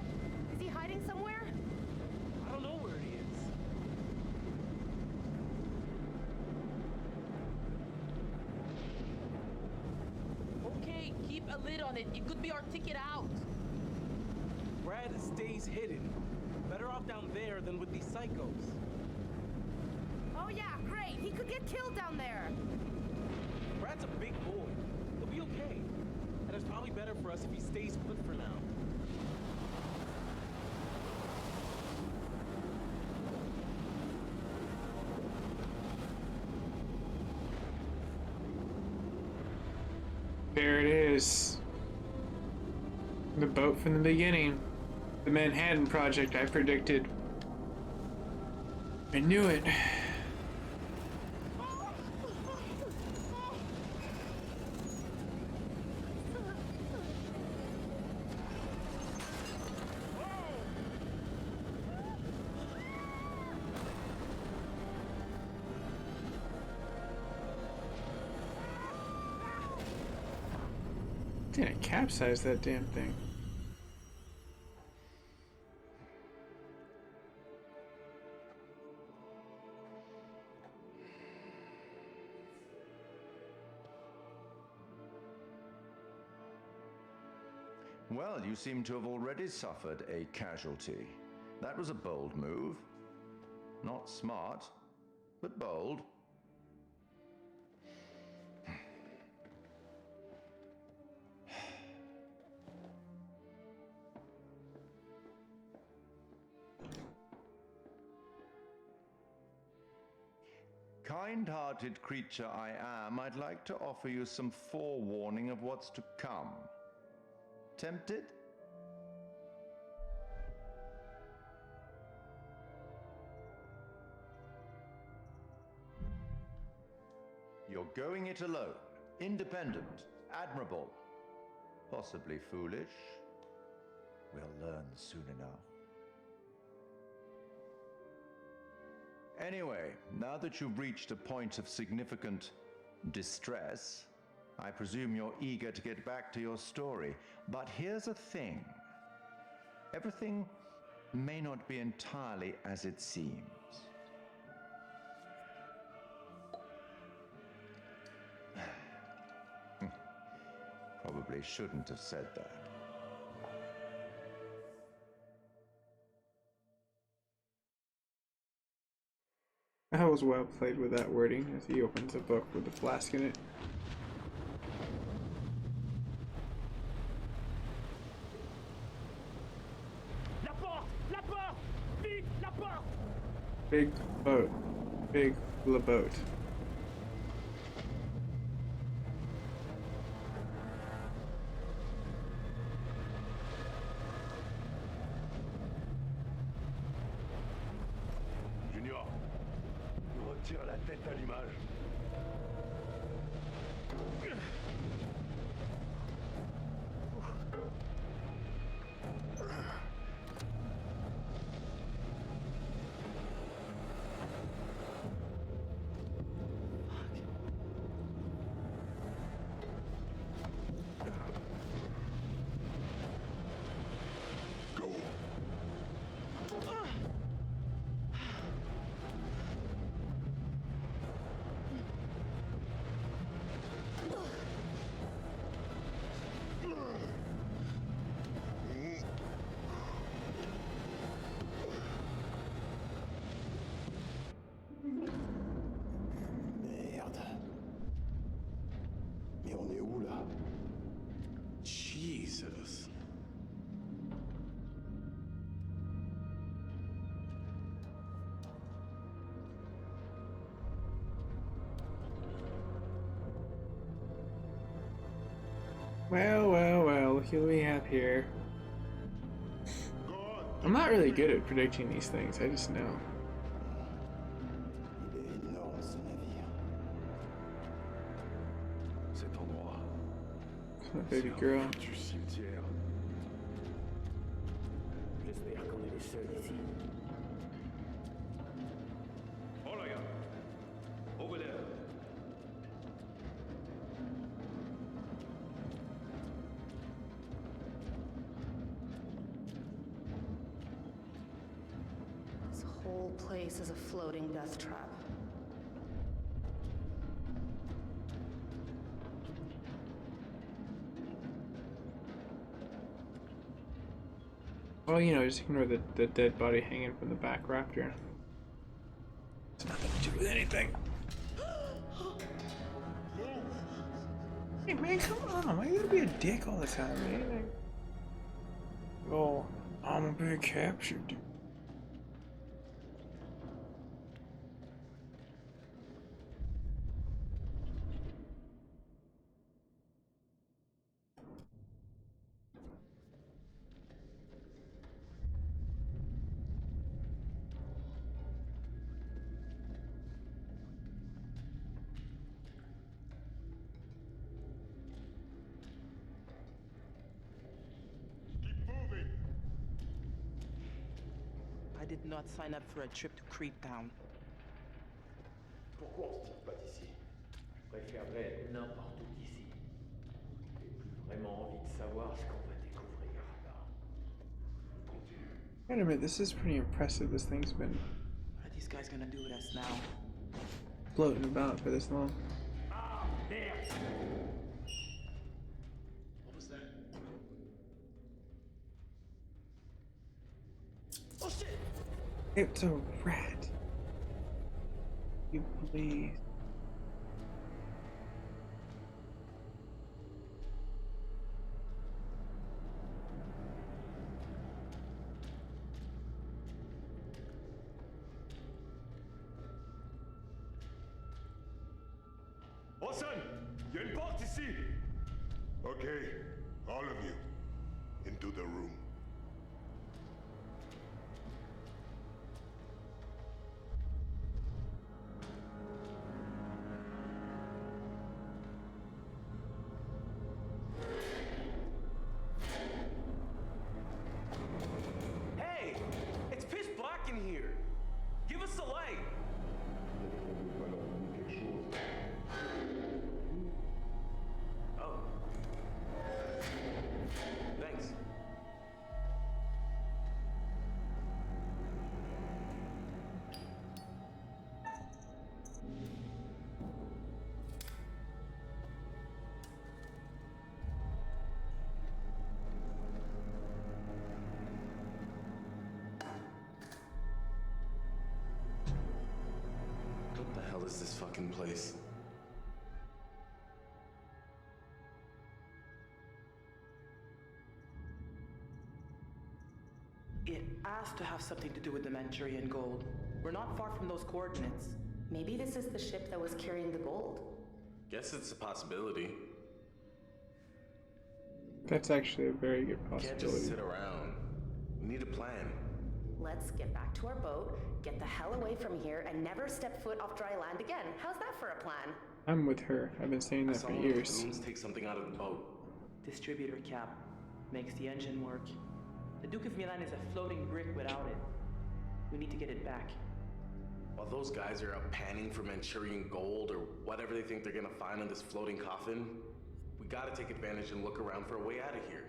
Is he hiding somewhere? I don't know where he is. Okay, keep a lid on it. It could be our ticket out. Brad stays hidden. Better off down there than with these psychos. Oh yeah, great. He could get killed down there. Brad's a big boy. He'll be okay. And it's probably better for us if he stays put for now. There it is. The boat from the beginning. The Manhattan Project I predicted. I knew it. Didn't capsize that damn thing. Well, you seem to have already suffered a casualty. That was a bold move. Not smart, but bold. Kind-hearted creature I am, I'd like to offer you some forewarning of what's to come. Tempted? You're going it alone, independent, admirable, possibly foolish. We'll learn soon enough. Anyway, now that you've reached a point of significant distress, I presume you're eager to get back to your story. But here's a thing. Everything may not be entirely as it seems. Probably shouldn't have said that. That was well played with that wording as he opens a book with a flask in it. La porte! La porte! Vite! La porte! Big boat. Big boat. Junior, nous retire la tête à l'image. Jesus. Well, well, well, look what we have here. I'm not really good at predicting these things, I just know. My baby girl. J'espère qu'on est les seuls ici. Oh là, gars. Over there. This whole place is a floating death trap. Well, you know, just ignore the dead body hanging from the back raptor. It's nothing to do with anything. Hey man, come on, why you gotta be a dick all the time, man? Like, oh, I'm being captured. I did not sign up for a trip to Creep Town. Pourquoi on se tire pas d'ici? Je préférerais être n'importe où d'ici. J'ai plus vraiment envie de savoir ce qu'on va découvrir là. Wait a minute, this is pretty impressive. This thing's been What are these guys gonna do with us now? floating about for this long. Ah, merde! What was that? Oh shit! It's a rat. You please. Watson, il y a une porte ici. Okay, all of you, into the room. Hey! It's pitch black in here! Give us a light! Oh. Thanks. What the hell is this fucking place? It has to have something to do with the Manchurian gold. We're not far from those coordinates. Maybe this is the ship that was carrying the gold. Guess it's a possibility. That's actually a very good Can't just possibility. sit around. We need a plan. Let's get back to our boat, get the hell away from here, and never step foot off dry land again. How's that for a plan? I'm with her. I've been saying that for years. Booms take something out of the boat. Distributor cap makes the engine work. The Duke of Milan is a floating brick without it. We need to get it back. While those guys are out panning for Manchurian gold or whatever they think they're gonna find in this floating coffin, we gotta take advantage and look around for a way out of here.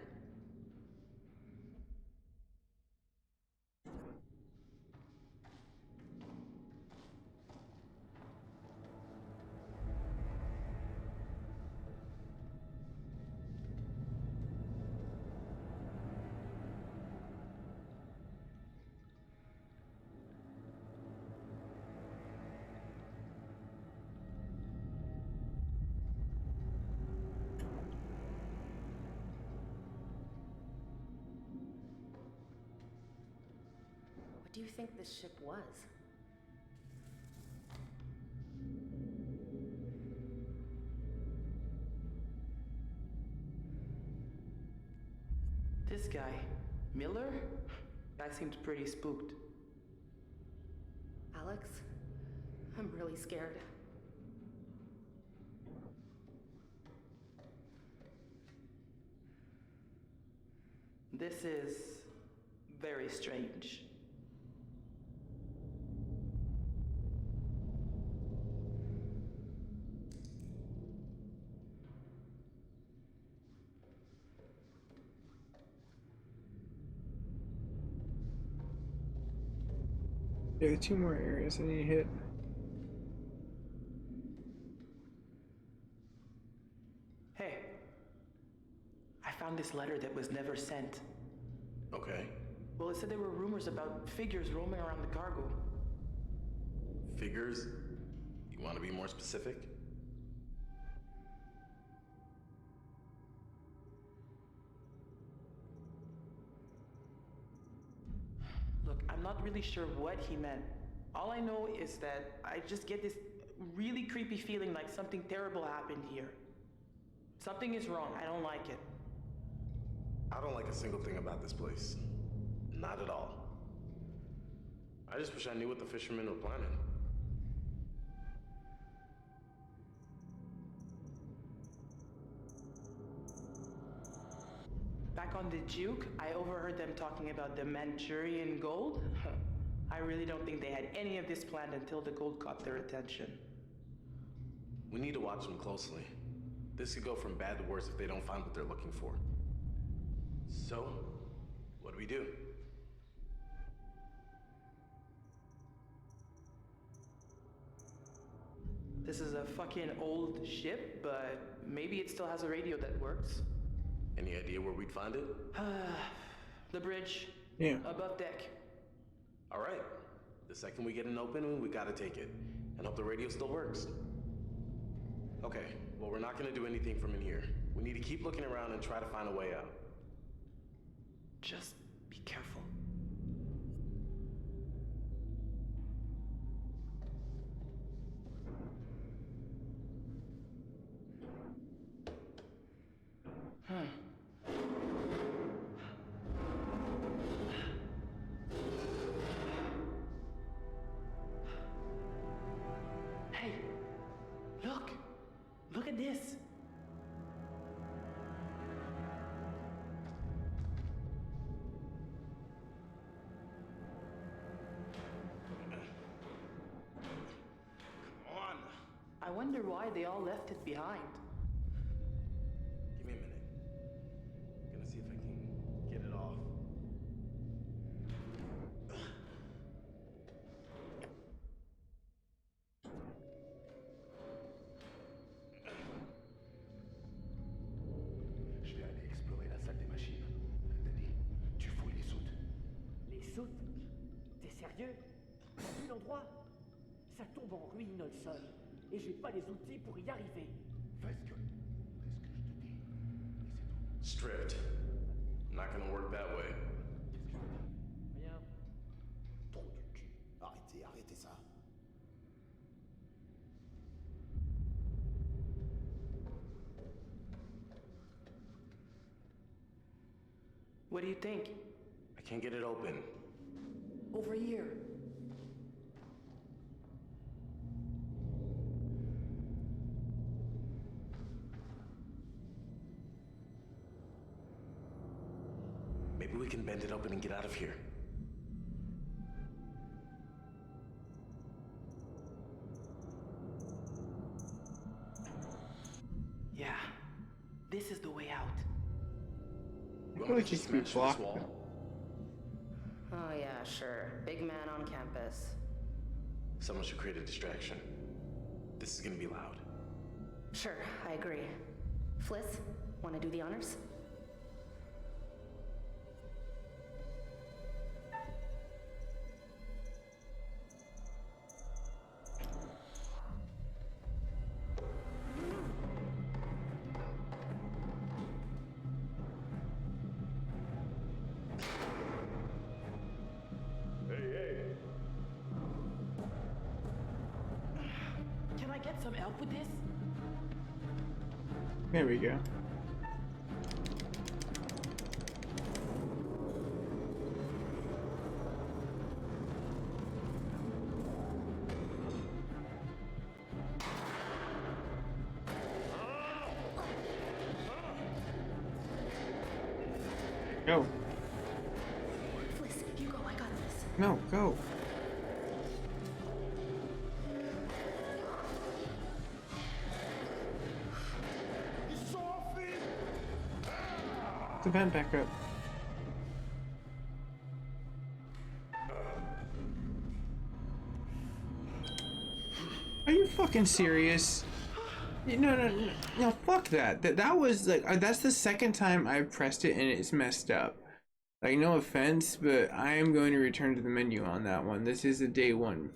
What do you think this ship was? This guy, Miller? Guy seemed pretty spooked. Alex, I'm really scared. This is very strange. There are 2 more areas I need to hit. Hey, I found this letter that was never sent. Okay. Well, it said there were rumors about figures roaming around the cargo. Figures? You want to be more specific? Look, I'm not really sure what he meant. All I know is that I just get this really creepy feeling like something terrible happened here. Something is wrong. I don't like it. I don't like a single thing about this place. Not at all. I just wish I knew what the fishermen were planning. Back on the Juke, I overheard them talking about the Manchurian gold. I really don't think they had any of this planned until the gold caught their attention. We need to watch them closely. This could go from bad to worse if they don't find what they're looking for. So, what do we do? This is a fucking old ship, but maybe it still has a radio that works. Any idea where we'd find it? The bridge. Yeah. Above deck. All right. The second we get an opening, we gotta take it. And hope the radio still works. Okay, well, we're not gonna do anything from in here. We need to keep looking around and try to find a way out. Just be careful. Hey, look! Look at this! Come on! I wonder why they all left it behind. Give me a minute. I'm gonna see if I can get it off. Je vais aller explorer la salle des machines. Danny, tu fouilles les soutes. Les soutes? T'es sérieux? T'as vu l'endroit? Ça tombe en ruine le sol. Et j'ai pas les outils pour y arriver. Fais ce que je te dis. Et c'est tout. Stripped. Not gonna work that way. Rien. Trou du cul. Arrêtez ça. What do you think? I can't get it open. Over here. Maybe we can bend it open and get out of here. Yeah, this is the way out. I feel like he could be blocked. Oh yeah, sure. Big man on campus. Someone should create a distraction. This is gonna be loud. Sure, I agree. Fliss, wanna do the honors? Can I get some help with this? There we go. Go. Fliss, you go, I got this. No, go. The vent back up. Are you fucking serious? No, fuck that. That was like, that's the second time I've pressed it and it's messed up. Like, no offense, but I am going to return to the menu on that one. This is a day one,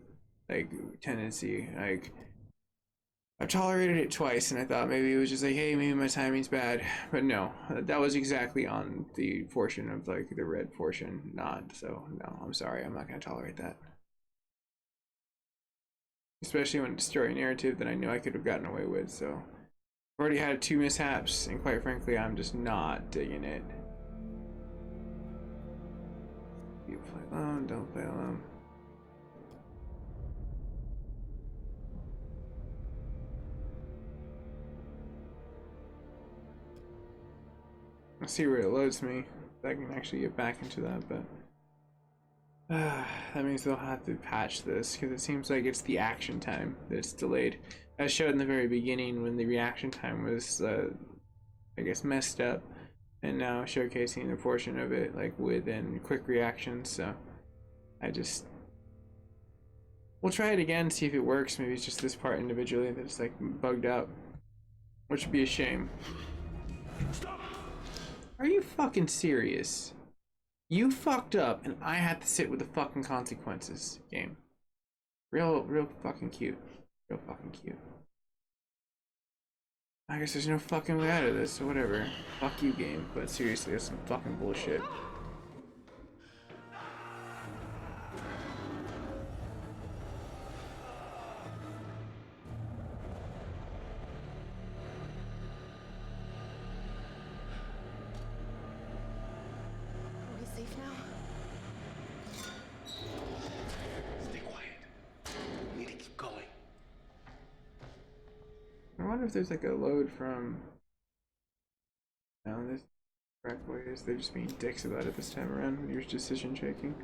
like, tendency. Like, I've tolerated it twice and I thought maybe it was just like, hey, maybe my timing's bad. But no, that was exactly on the portion of, like, the red portion, not. So, no, I'm sorry. I'm not going to tolerate that. Especially when it's story narrative that I knew I could have gotten away with, so I've already had 2 mishaps, and quite frankly, I'm just not digging it. You play alone, don't play alone. Let's see where it loads me. If I can actually get back into that, but that means they'll have to patch this because it seems like it's the action time that's delayed. As showed in the very beginning when the reaction time was, I guess, messed up, and now showcasing the portion of it like within quick reactions. So we'll try it again, see if it works. Maybe it's just this part individually that's like bugged out, which would be a shame. Stop. Are you fucking serious? You fucked up and I had to sit with the fucking consequences, game. Real fucking cute. Real fucking cute. I guess there's no fucking way out of this, so whatever. Fuck you, game. But seriously, that's some fucking bullshit. I wonder if there's like a load from this correct way. Is they're just being dicks about it this time around when you're decision shaking.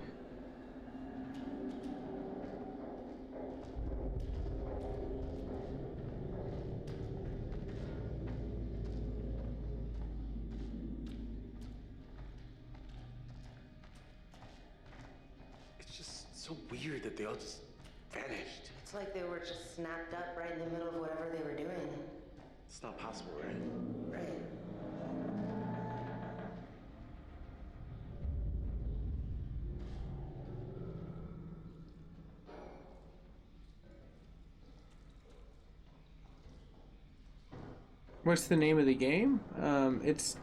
It's just so weird that they all just vanished. It's like they were just snapped up right in the middle of whatever they were doing. It's not possible, right? Right. What's the name of the game? It's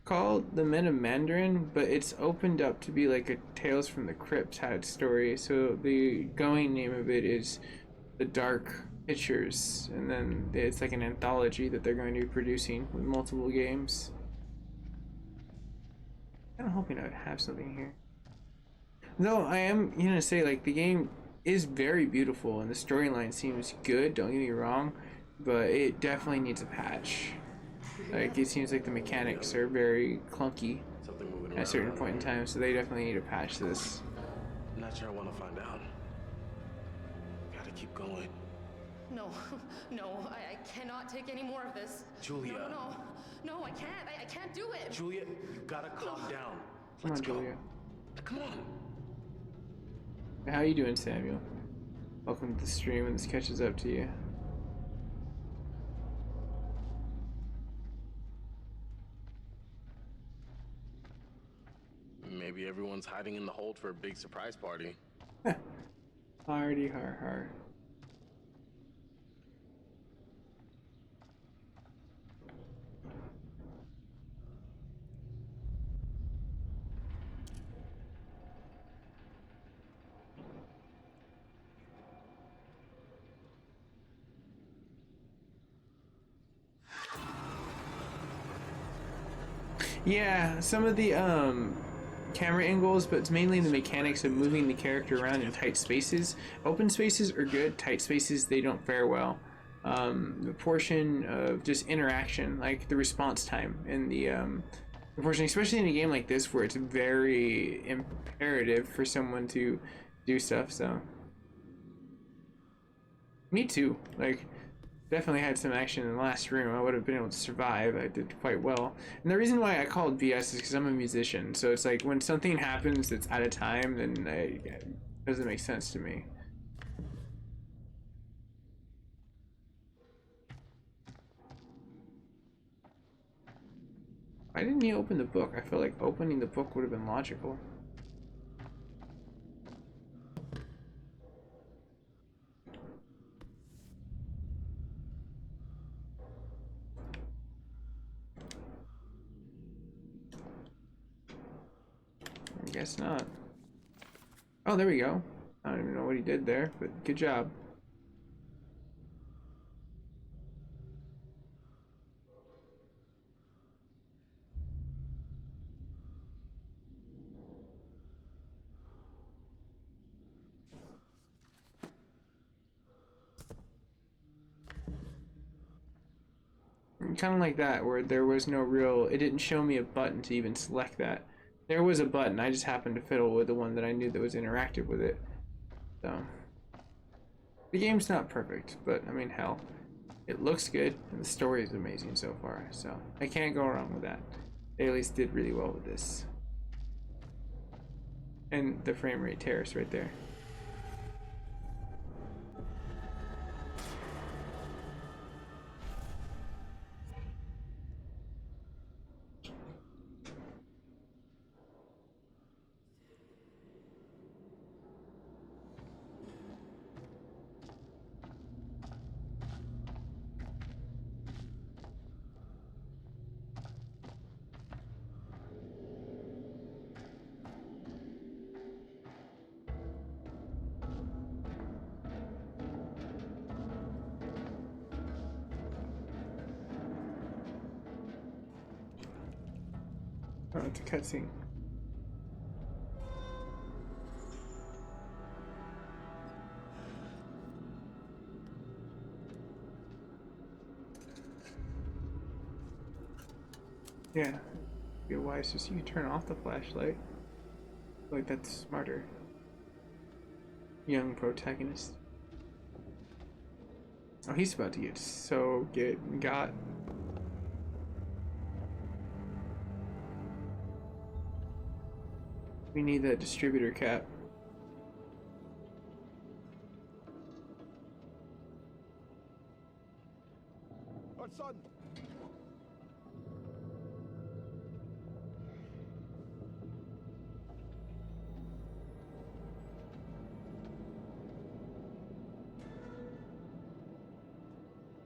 called the Men of Medan, but it's opened up to be like a Tales from the Crypt type story. So the going name of it is The Dark Pictures, and then it's like an anthology that they're going to be producing with multiple games. I'm hoping I would have something here. Though I am gonna say, like, the game is very beautiful and the storyline seems good, don't get me wrong, but it definitely needs a patch. Like, it seems like the mechanics are very clunky at a certain point in time, so they definitely need to patch this. I'm not sure I want to find out. Gotta keep going. No, I cannot take any more of this. Julia. No, I can't. I can't do it. Julia, you gotta calm down. Come on, Julia. Come on. How you doing, Samuel? Welcome to the stream when this catches up to you. Maybe everyone's hiding in the hold for a big surprise party. Hardy har. Yeah, some of the camera angles, but it's mainly the mechanics of moving the character around in tight spaces. Open spaces are good, tight spaces they don't fare well. The portion of just interaction, like the response time in the Unfortunately, especially in a game like this where it's very imperative for someone to do stuff, so. Me too. Like, definitely had some action in the last room. I would have been able to survive. I did quite well. And the reason why I call it VS is because I'm a musician. So it's like when something happens that's out of time, then it doesn't make sense to me. Why didn't he open the book? I feel like opening the book would have been logical. I guess not. Oh, there we go. I don't even know what he did there, but good job. Kind of like that, where there was no real, it didn't show me a button to even select that. There was a button, I just happened to fiddle with the one that I knew that was interactive with it. So, the game's not perfect, but I mean, hell, it looks good, and the story is amazing so far, so I can't go wrong with that. They at least did really well with this. And the frame rate terrace right there. Oh, it's a cutscene. Yeah, be wise just you can turn off the flashlight. Like that's smarter. Young protagonist. Oh, he's about to get got. We need that distributor cap. Hudson!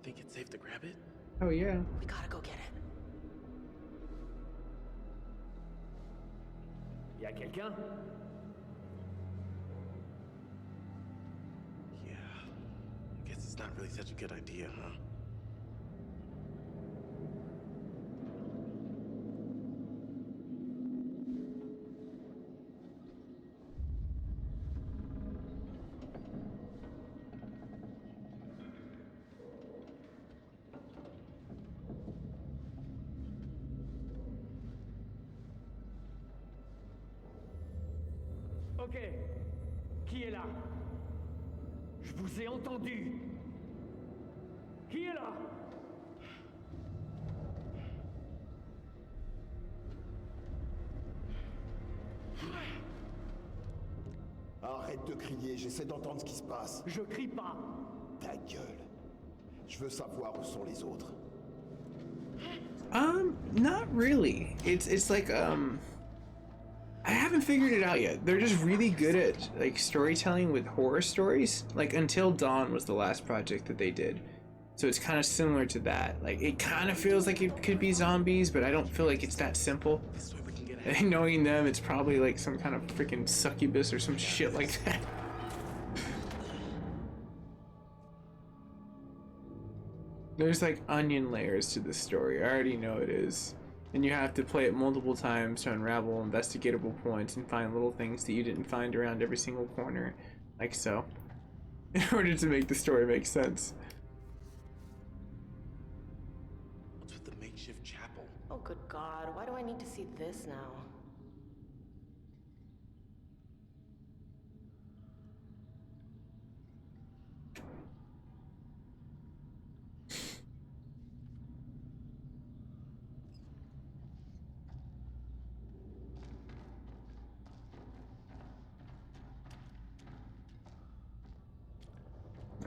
Think it's safe to grab it? Oh yeah. We gotta go get it. Y'a quelqu'un? Yeah. I guess it's not really such a good idea, huh? Ok. Qui est là? Je vous ai entendu. Qui est là? Arrête de crier, j'essaie d'entendre ce qui se passe. Je crie pas. Ta gueule. Je veux savoir où sont les autres. Not really. It's like I haven't figured it out yet. They're just really good at like storytelling with horror stories. Like Until Dawn was the last project that they did. So it's kind of similar to that. Like it kind of feels like it could be zombies, but I don't feel like it's that simple. And knowing them, it's probably like some kind of freaking succubus or some shit like that. There's like onion layers to this story. I already know it is. And you have to play it multiple times to unravel investigatable points and find little things that you didn't find around every single corner, like so, in order to make the story make sense. What's of the makeshift chapel. Oh, good God. Why do I need to see this now?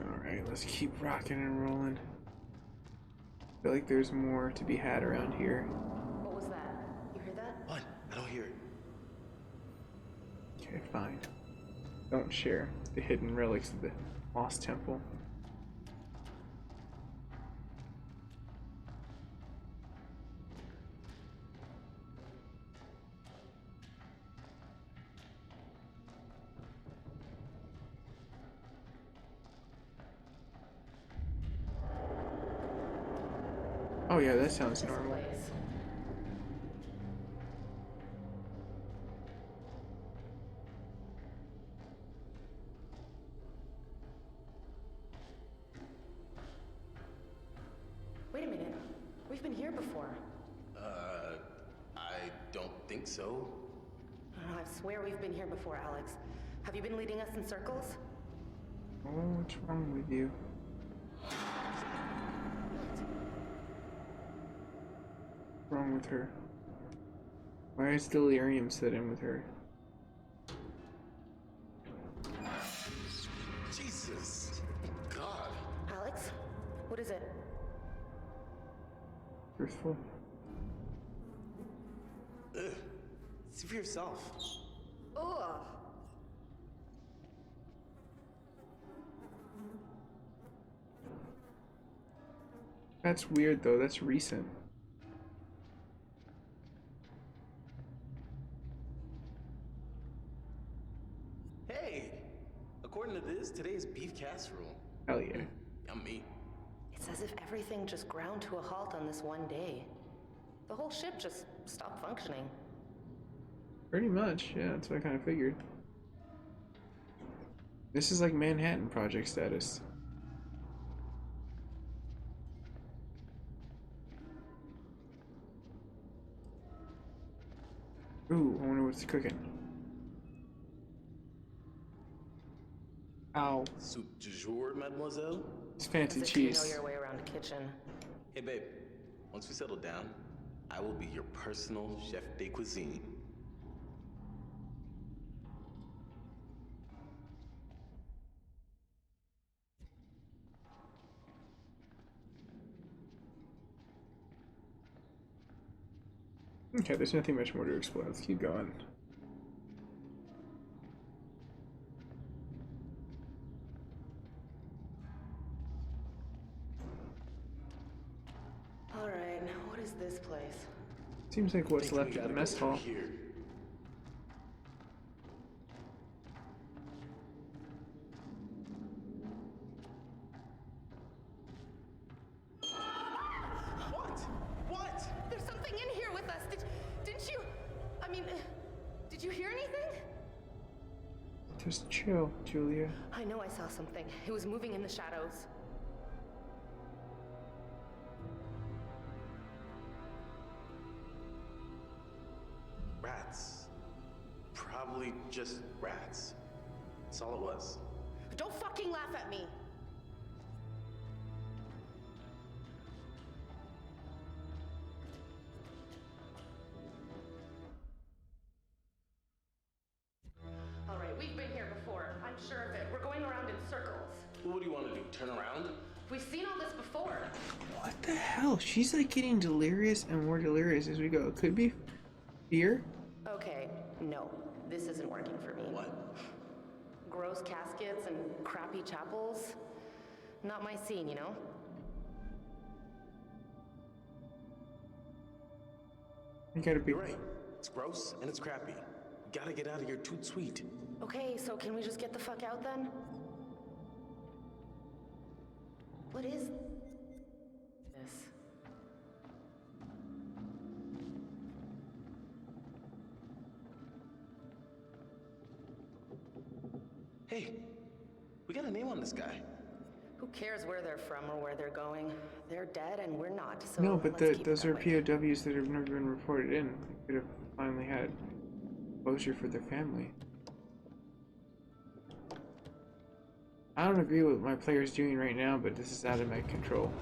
Alright, let's keep rocking and rolling. I feel like there's more to be had around here. What was that? You heard that? What? I don't hear it. Okay, fine. Don't share the hidden relics of the lost temple. Oh yeah, that sounds normal. Wait a minute. We've been here before. I don't think so. Oh, I swear we've been here before, Alex. Have you been leading us in circles? Oh, what's wrong with you? What's wrong with her? Why is delirium sitting with her? Jesus. God. Alex? What is it? Truthful. Ugh. See for yourself. Ugh. That's weird though, that's recent. Hey! According to this, today's beef casserole. Hell yeah. Yummy. It's as if everything just ground to a halt on this one day. The whole ship just stopped functioning. Pretty much, yeah, that's what I kind of figured. This is like Manhattan Project status. Ooh, I wonder what's cooking. Ow. Soup du jour, mademoiselle? It's fancy As if cheese. you know your way around a kitchen. Hey, babe. Once we settle down, I will be your personal chef de cuisine. Okay, there's nothing much more to explore. Let's keep going. Alright, what is this place? Seems like what's left of the mess hall. Here. What? What? There's something in here with us. Didn't you? I mean, did you hear anything? Just chill, Julia. I know I saw something. It was moving in the shadows. Rats. Probably just rats. That's all it was. Don't fucking laugh at me. All right, we've been here before. I'm sure of it. We're going around in circles. What do you want to do? Turn around? We've seen all this before. What the hell? She's like getting delirious and more delirious as we go. It could be fear? Okay, no. This isn't working for me. What? Gross caskets and crappy chapels. Not my scene, you know? You gotta be. You're right. It's gross and it's crappy. You gotta get out of here toot sweet. Okay, so can we just get the fuck out then? What is this? Hey, we got a name on this guy. Who cares where they're from or where they're going? They're dead and we're not, so No, but let's keep it those that are way. POWs that have never been reported in. They could have finally had closure for their family. I don't agree with what my player's doing right now, but this is out of my control.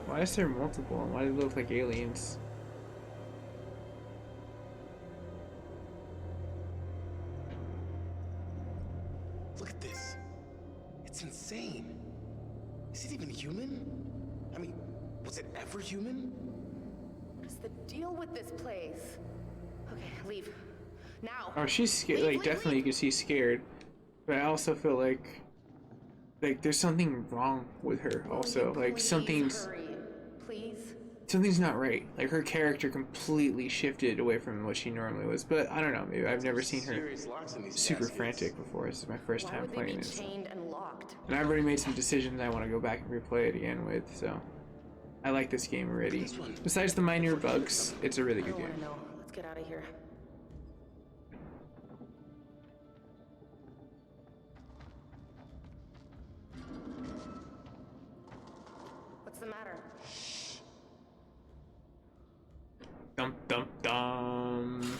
Why is there multiple? And why do they look like aliens? Look at this. It's insane. Is it even human? I mean, was it ever human? What is the deal with this place? Okay, leave. Now. Oh, she's scared. Like, definitely you can see scared. But I also feel like there's something wrong with her also. Like, something's... Hurry, please. Something's not right. Like, her character completely shifted away from what she normally was. But I don't know, maybe I've never seen her super frantic before. This is my first time playing it. And I've already made some decisions I want to go back and replay it again with, so I like this game already. Besides the minor bugs, it's a really good game. Let's get out of here. What's the matter? Dum dum dum.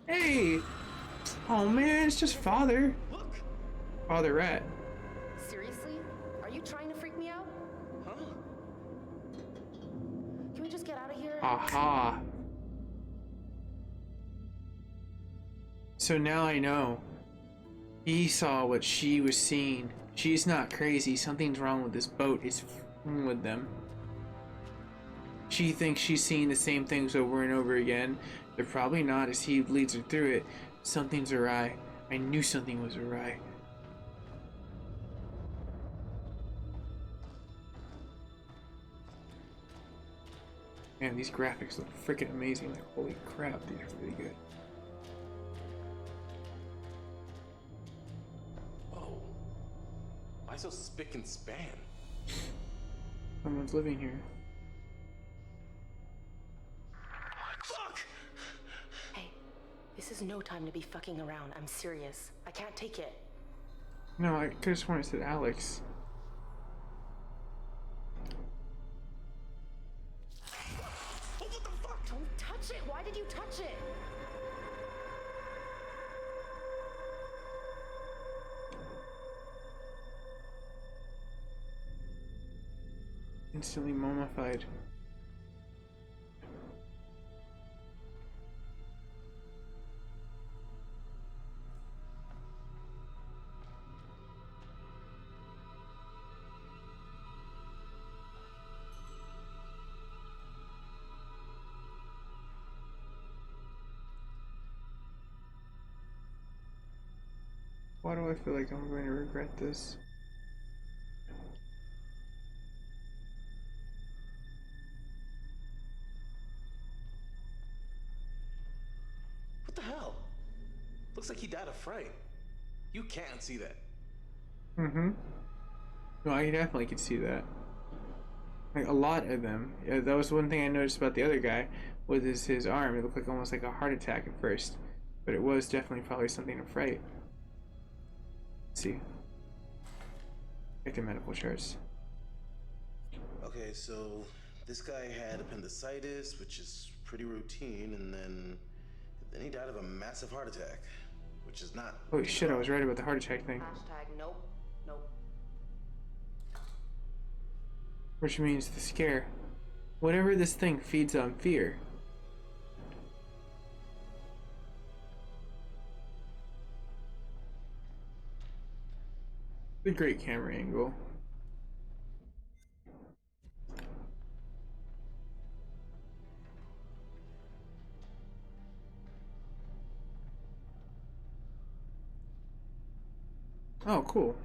Hey! Oh man, it's just Father. Father Rat. Seriously? Are you trying to freak me out? Huh? Can we just get out of here? Aha. So now I know. He saw what she was seeing. She's not crazy. Something's wrong with this boat. It's f***ing with them. She thinks she's seeing the same things over and over again. They're probably not as he leads her through it. Something's awry. I knew something was awry. Man, these graphics look freaking amazing. Like, holy crap, these are really good. Whoa. Why so spick and span? Someone's living here. Fuck! Hey, this is no time to be fucking around. I'm serious. I can't take it. No, I could have sworn it said Alex. Don't touch it! Why did you touch it? Instantly mummified. Why do I feel like I'm going to regret this? What the hell? Looks like he died of fright. You can't see that. Mm-hmm. No, I definitely could see that. Like, a lot of them. Yeah, that was one thing I noticed about the other guy, with his arm. It looked like almost like a heart attack at first. But it was definitely probably something of fright. Let's see. Check the medical charts. Okay, so this guy had appendicitis, which is pretty routine, and then he died of a massive heart attack, which is not. Holy shit, I was right about the heart attack thing. Hashtag nope. Nope. Which means the scare. Whatever this thing feeds on fear. A great camera angle. Oh, cool.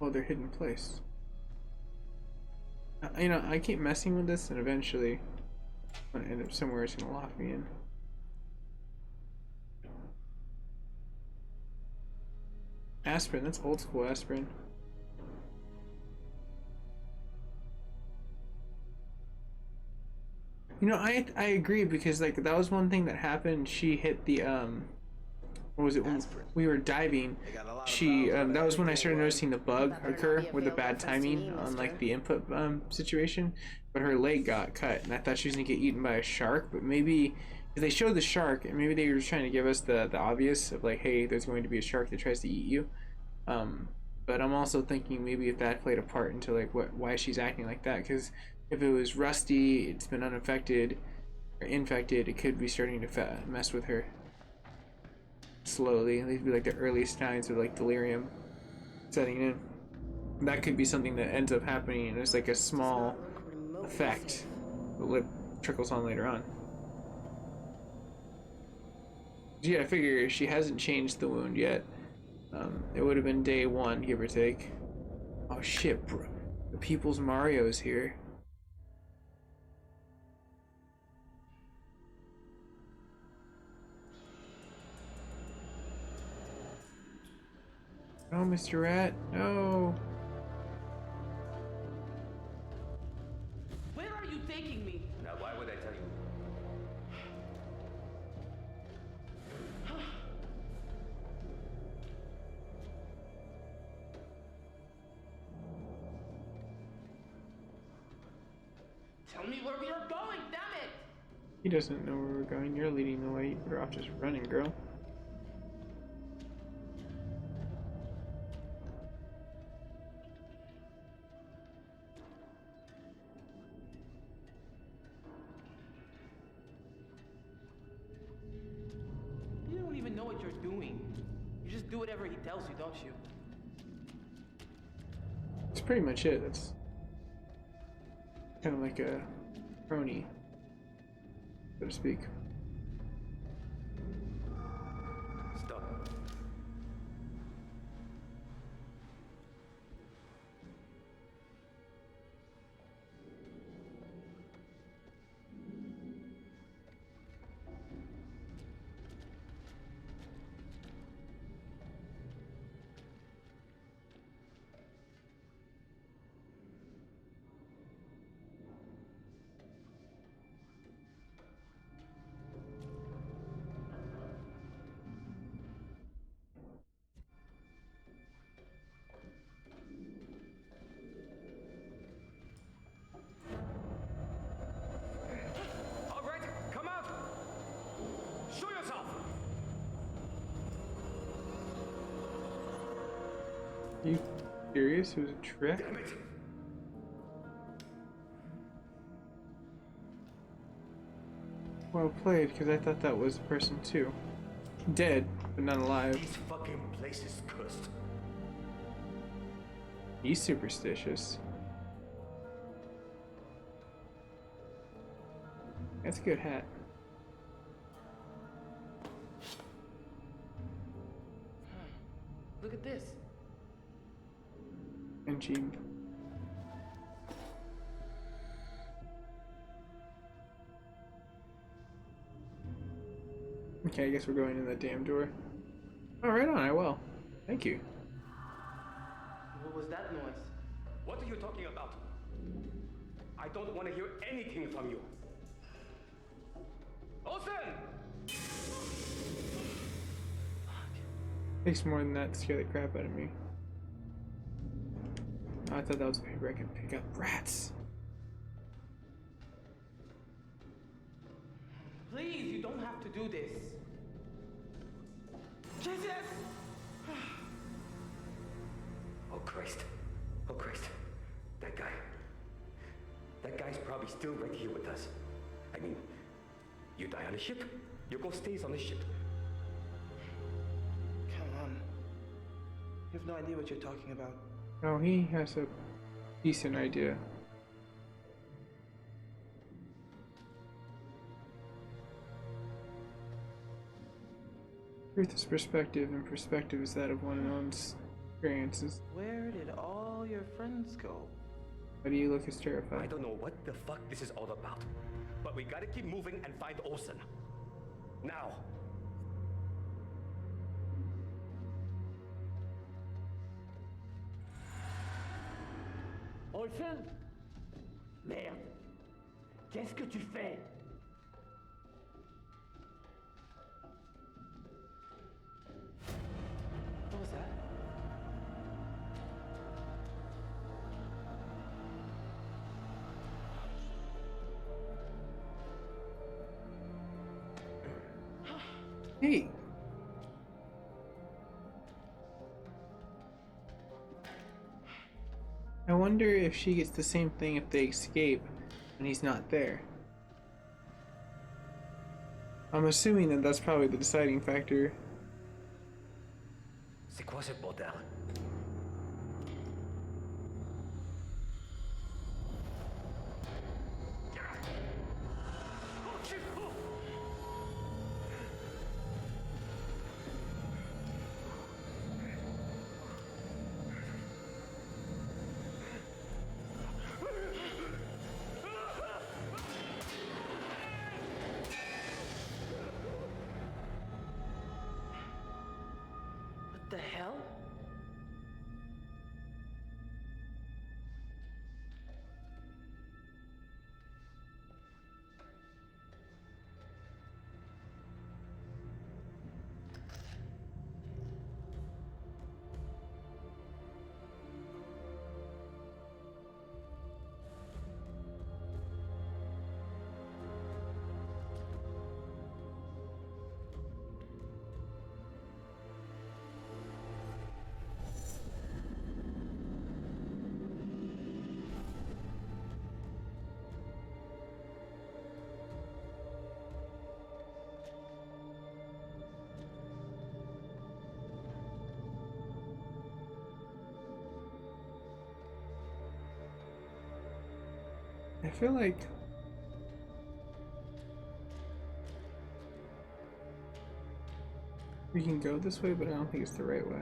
Oh, they're hidden place. You know, I keep messing with this, and eventually, I'm gonna end up somewhere it's gonna lock me in. Aspirin, that's old school aspirin. You know, I agree, because like that was one thing that happened. She hit the Or was it when we were diving? She that was when I started noticing the bug occur with the bad timing on like the input situation. But her leg got cut, and I thought she was gonna get eaten by a shark. But maybe if they showed the shark, and maybe they were just trying to give us the obvious of like, hey, there's going to be a shark that tries to eat you. But I'm also thinking maybe if that played a part into like why she's acting like that. Because if it was rusty, it's been unaffected or infected, it could be starting to mess with her. Slowly, these would be like the early signs of like delirium setting in. That could be something that ends up happening, and there's like a small effect that trickles on later on. Yeah, I figure she hasn't changed the wound yet. It would have been day 1, give or take. Oh shit, bro. The People's Mario's here. No, Mr. Rat, no. Where are you taking me? Now, why would I tell you? Tell me where we are going, damn it! He doesn't know where we're going. You're leading the way. You're off just running, girl. You don't even know what you're doing. You just do whatever he tells you, don't you? That's pretty much it. That's kind of like a crony, so to speak. Stop. All right, come out. Show yourself. Are you serious? It was a trick? Damn it. Well played, because I thought that was a person too. Dead, but not alive. This fucking place is cursed. He's superstitious. That's a good hat. Look at this. And Jean. Okay, I guess we're going in that damn door. Oh, right on, I will. Thank you. What was that noise? What are you talking about? I don't want to hear anything from you. Olsen! Takes more than that to scare the crap out of me. Oh, I thought that was a paper I could pick up. Rats! Please, you don't have to do this. Jesus! Oh Christ. Oh Christ. That guy. That guy's probably still right here with us. I mean, you die on a ship, your ghost stays on the ship. Come on. You have no idea what you're talking about. Oh, he has a decent idea. Truth is perspective, and perspective is that of one's own experiences. Where did all your friends go? Why do you look as terrified? I don't know what the fuck this is all about, but we gotta keep moving and find Olsen. Now. Olsen? Merde. Qu'est-ce que tu fais? Hey. I wonder if she gets the same thing if they escape and he's not there. I'm assuming that that's probably the deciding factor. C'est quoi ce bordel? What the hell? I feel like we can go this way, but I don't think it's the right way.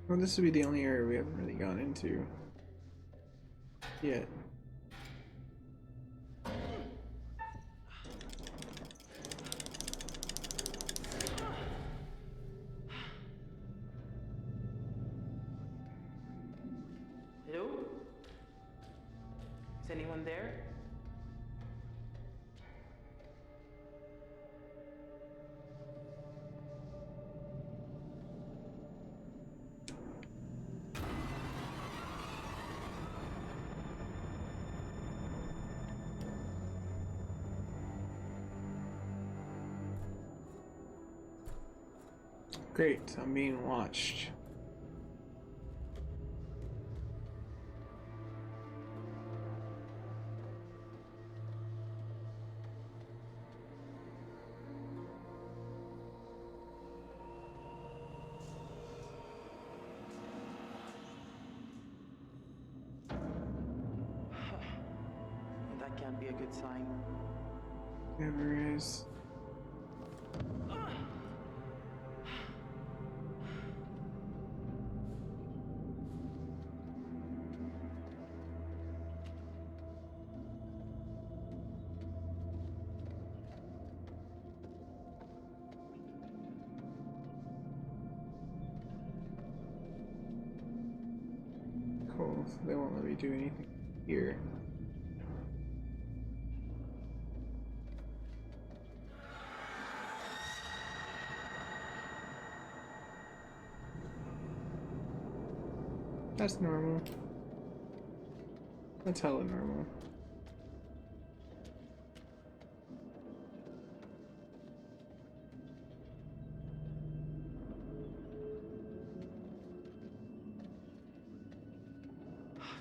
Well, this would be the only area we haven't really gone into yet. Hello? Is anyone there? Great, I'm being watched. That can't be a good sign. Never is. Cool, so they won't let me do anything here. That's normal. That's hella normal.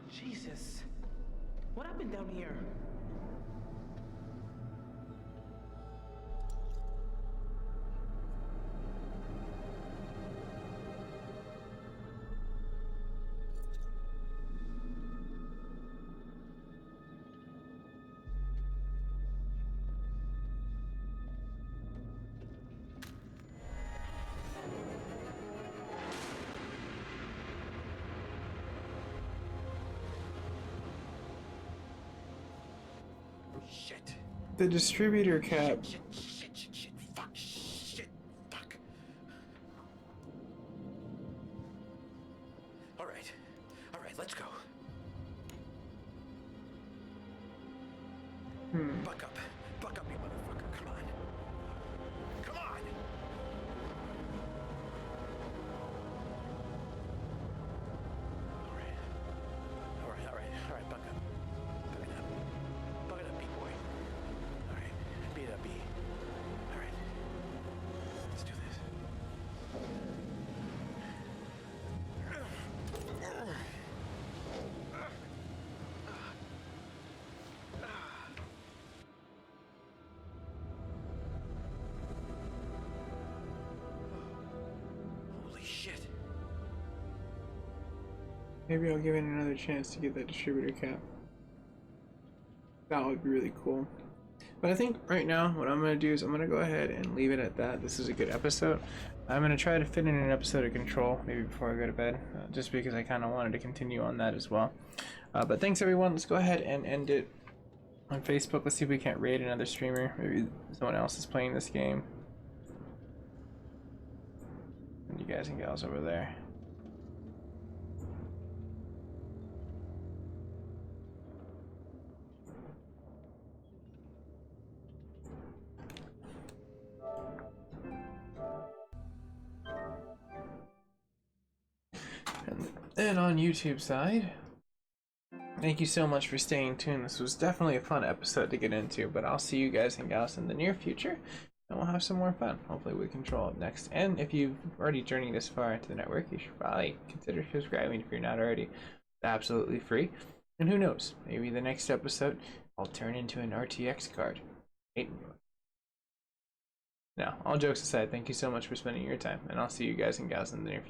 Jesus. What happened down here? The distributor cap. Let's go. Buck up. Buck up, you motherfucker. Come on. Come on! Alright, buck up. Buck it up. Buck it up, B-boy. Alright, beat it up, B. Alright. Let's do this. Holy shit. Maybe I'll give it another chance to get that distributor cap. That would be really cool. But I think right now what I'm going to do is I'm going to go ahead and leave it at that. This is a good episode. I'm going to try to fit in an episode of Control maybe before I go to bed, just because I kind of wanted to continue on that as well. But thanks everyone. Let's go ahead and end it on Facebook. Let's see if we can't raid another streamer. Maybe someone else is playing this game. And you guys and gals over there. And on YouTube side, thank you so much for staying tuned. This was definitely a fun episode to get into, but I'll see you guys and gals in the near future, and we'll have some more fun. Hopefully with Control up next. And if you've already journeyed this far into the network, you should probably consider subscribing if you're not already. It's absolutely free. And who knows, maybe the next episode I'll turn into an RTX card. Now, all jokes aside, thank you so much for spending your time, and I'll see you guys and gals in the near future.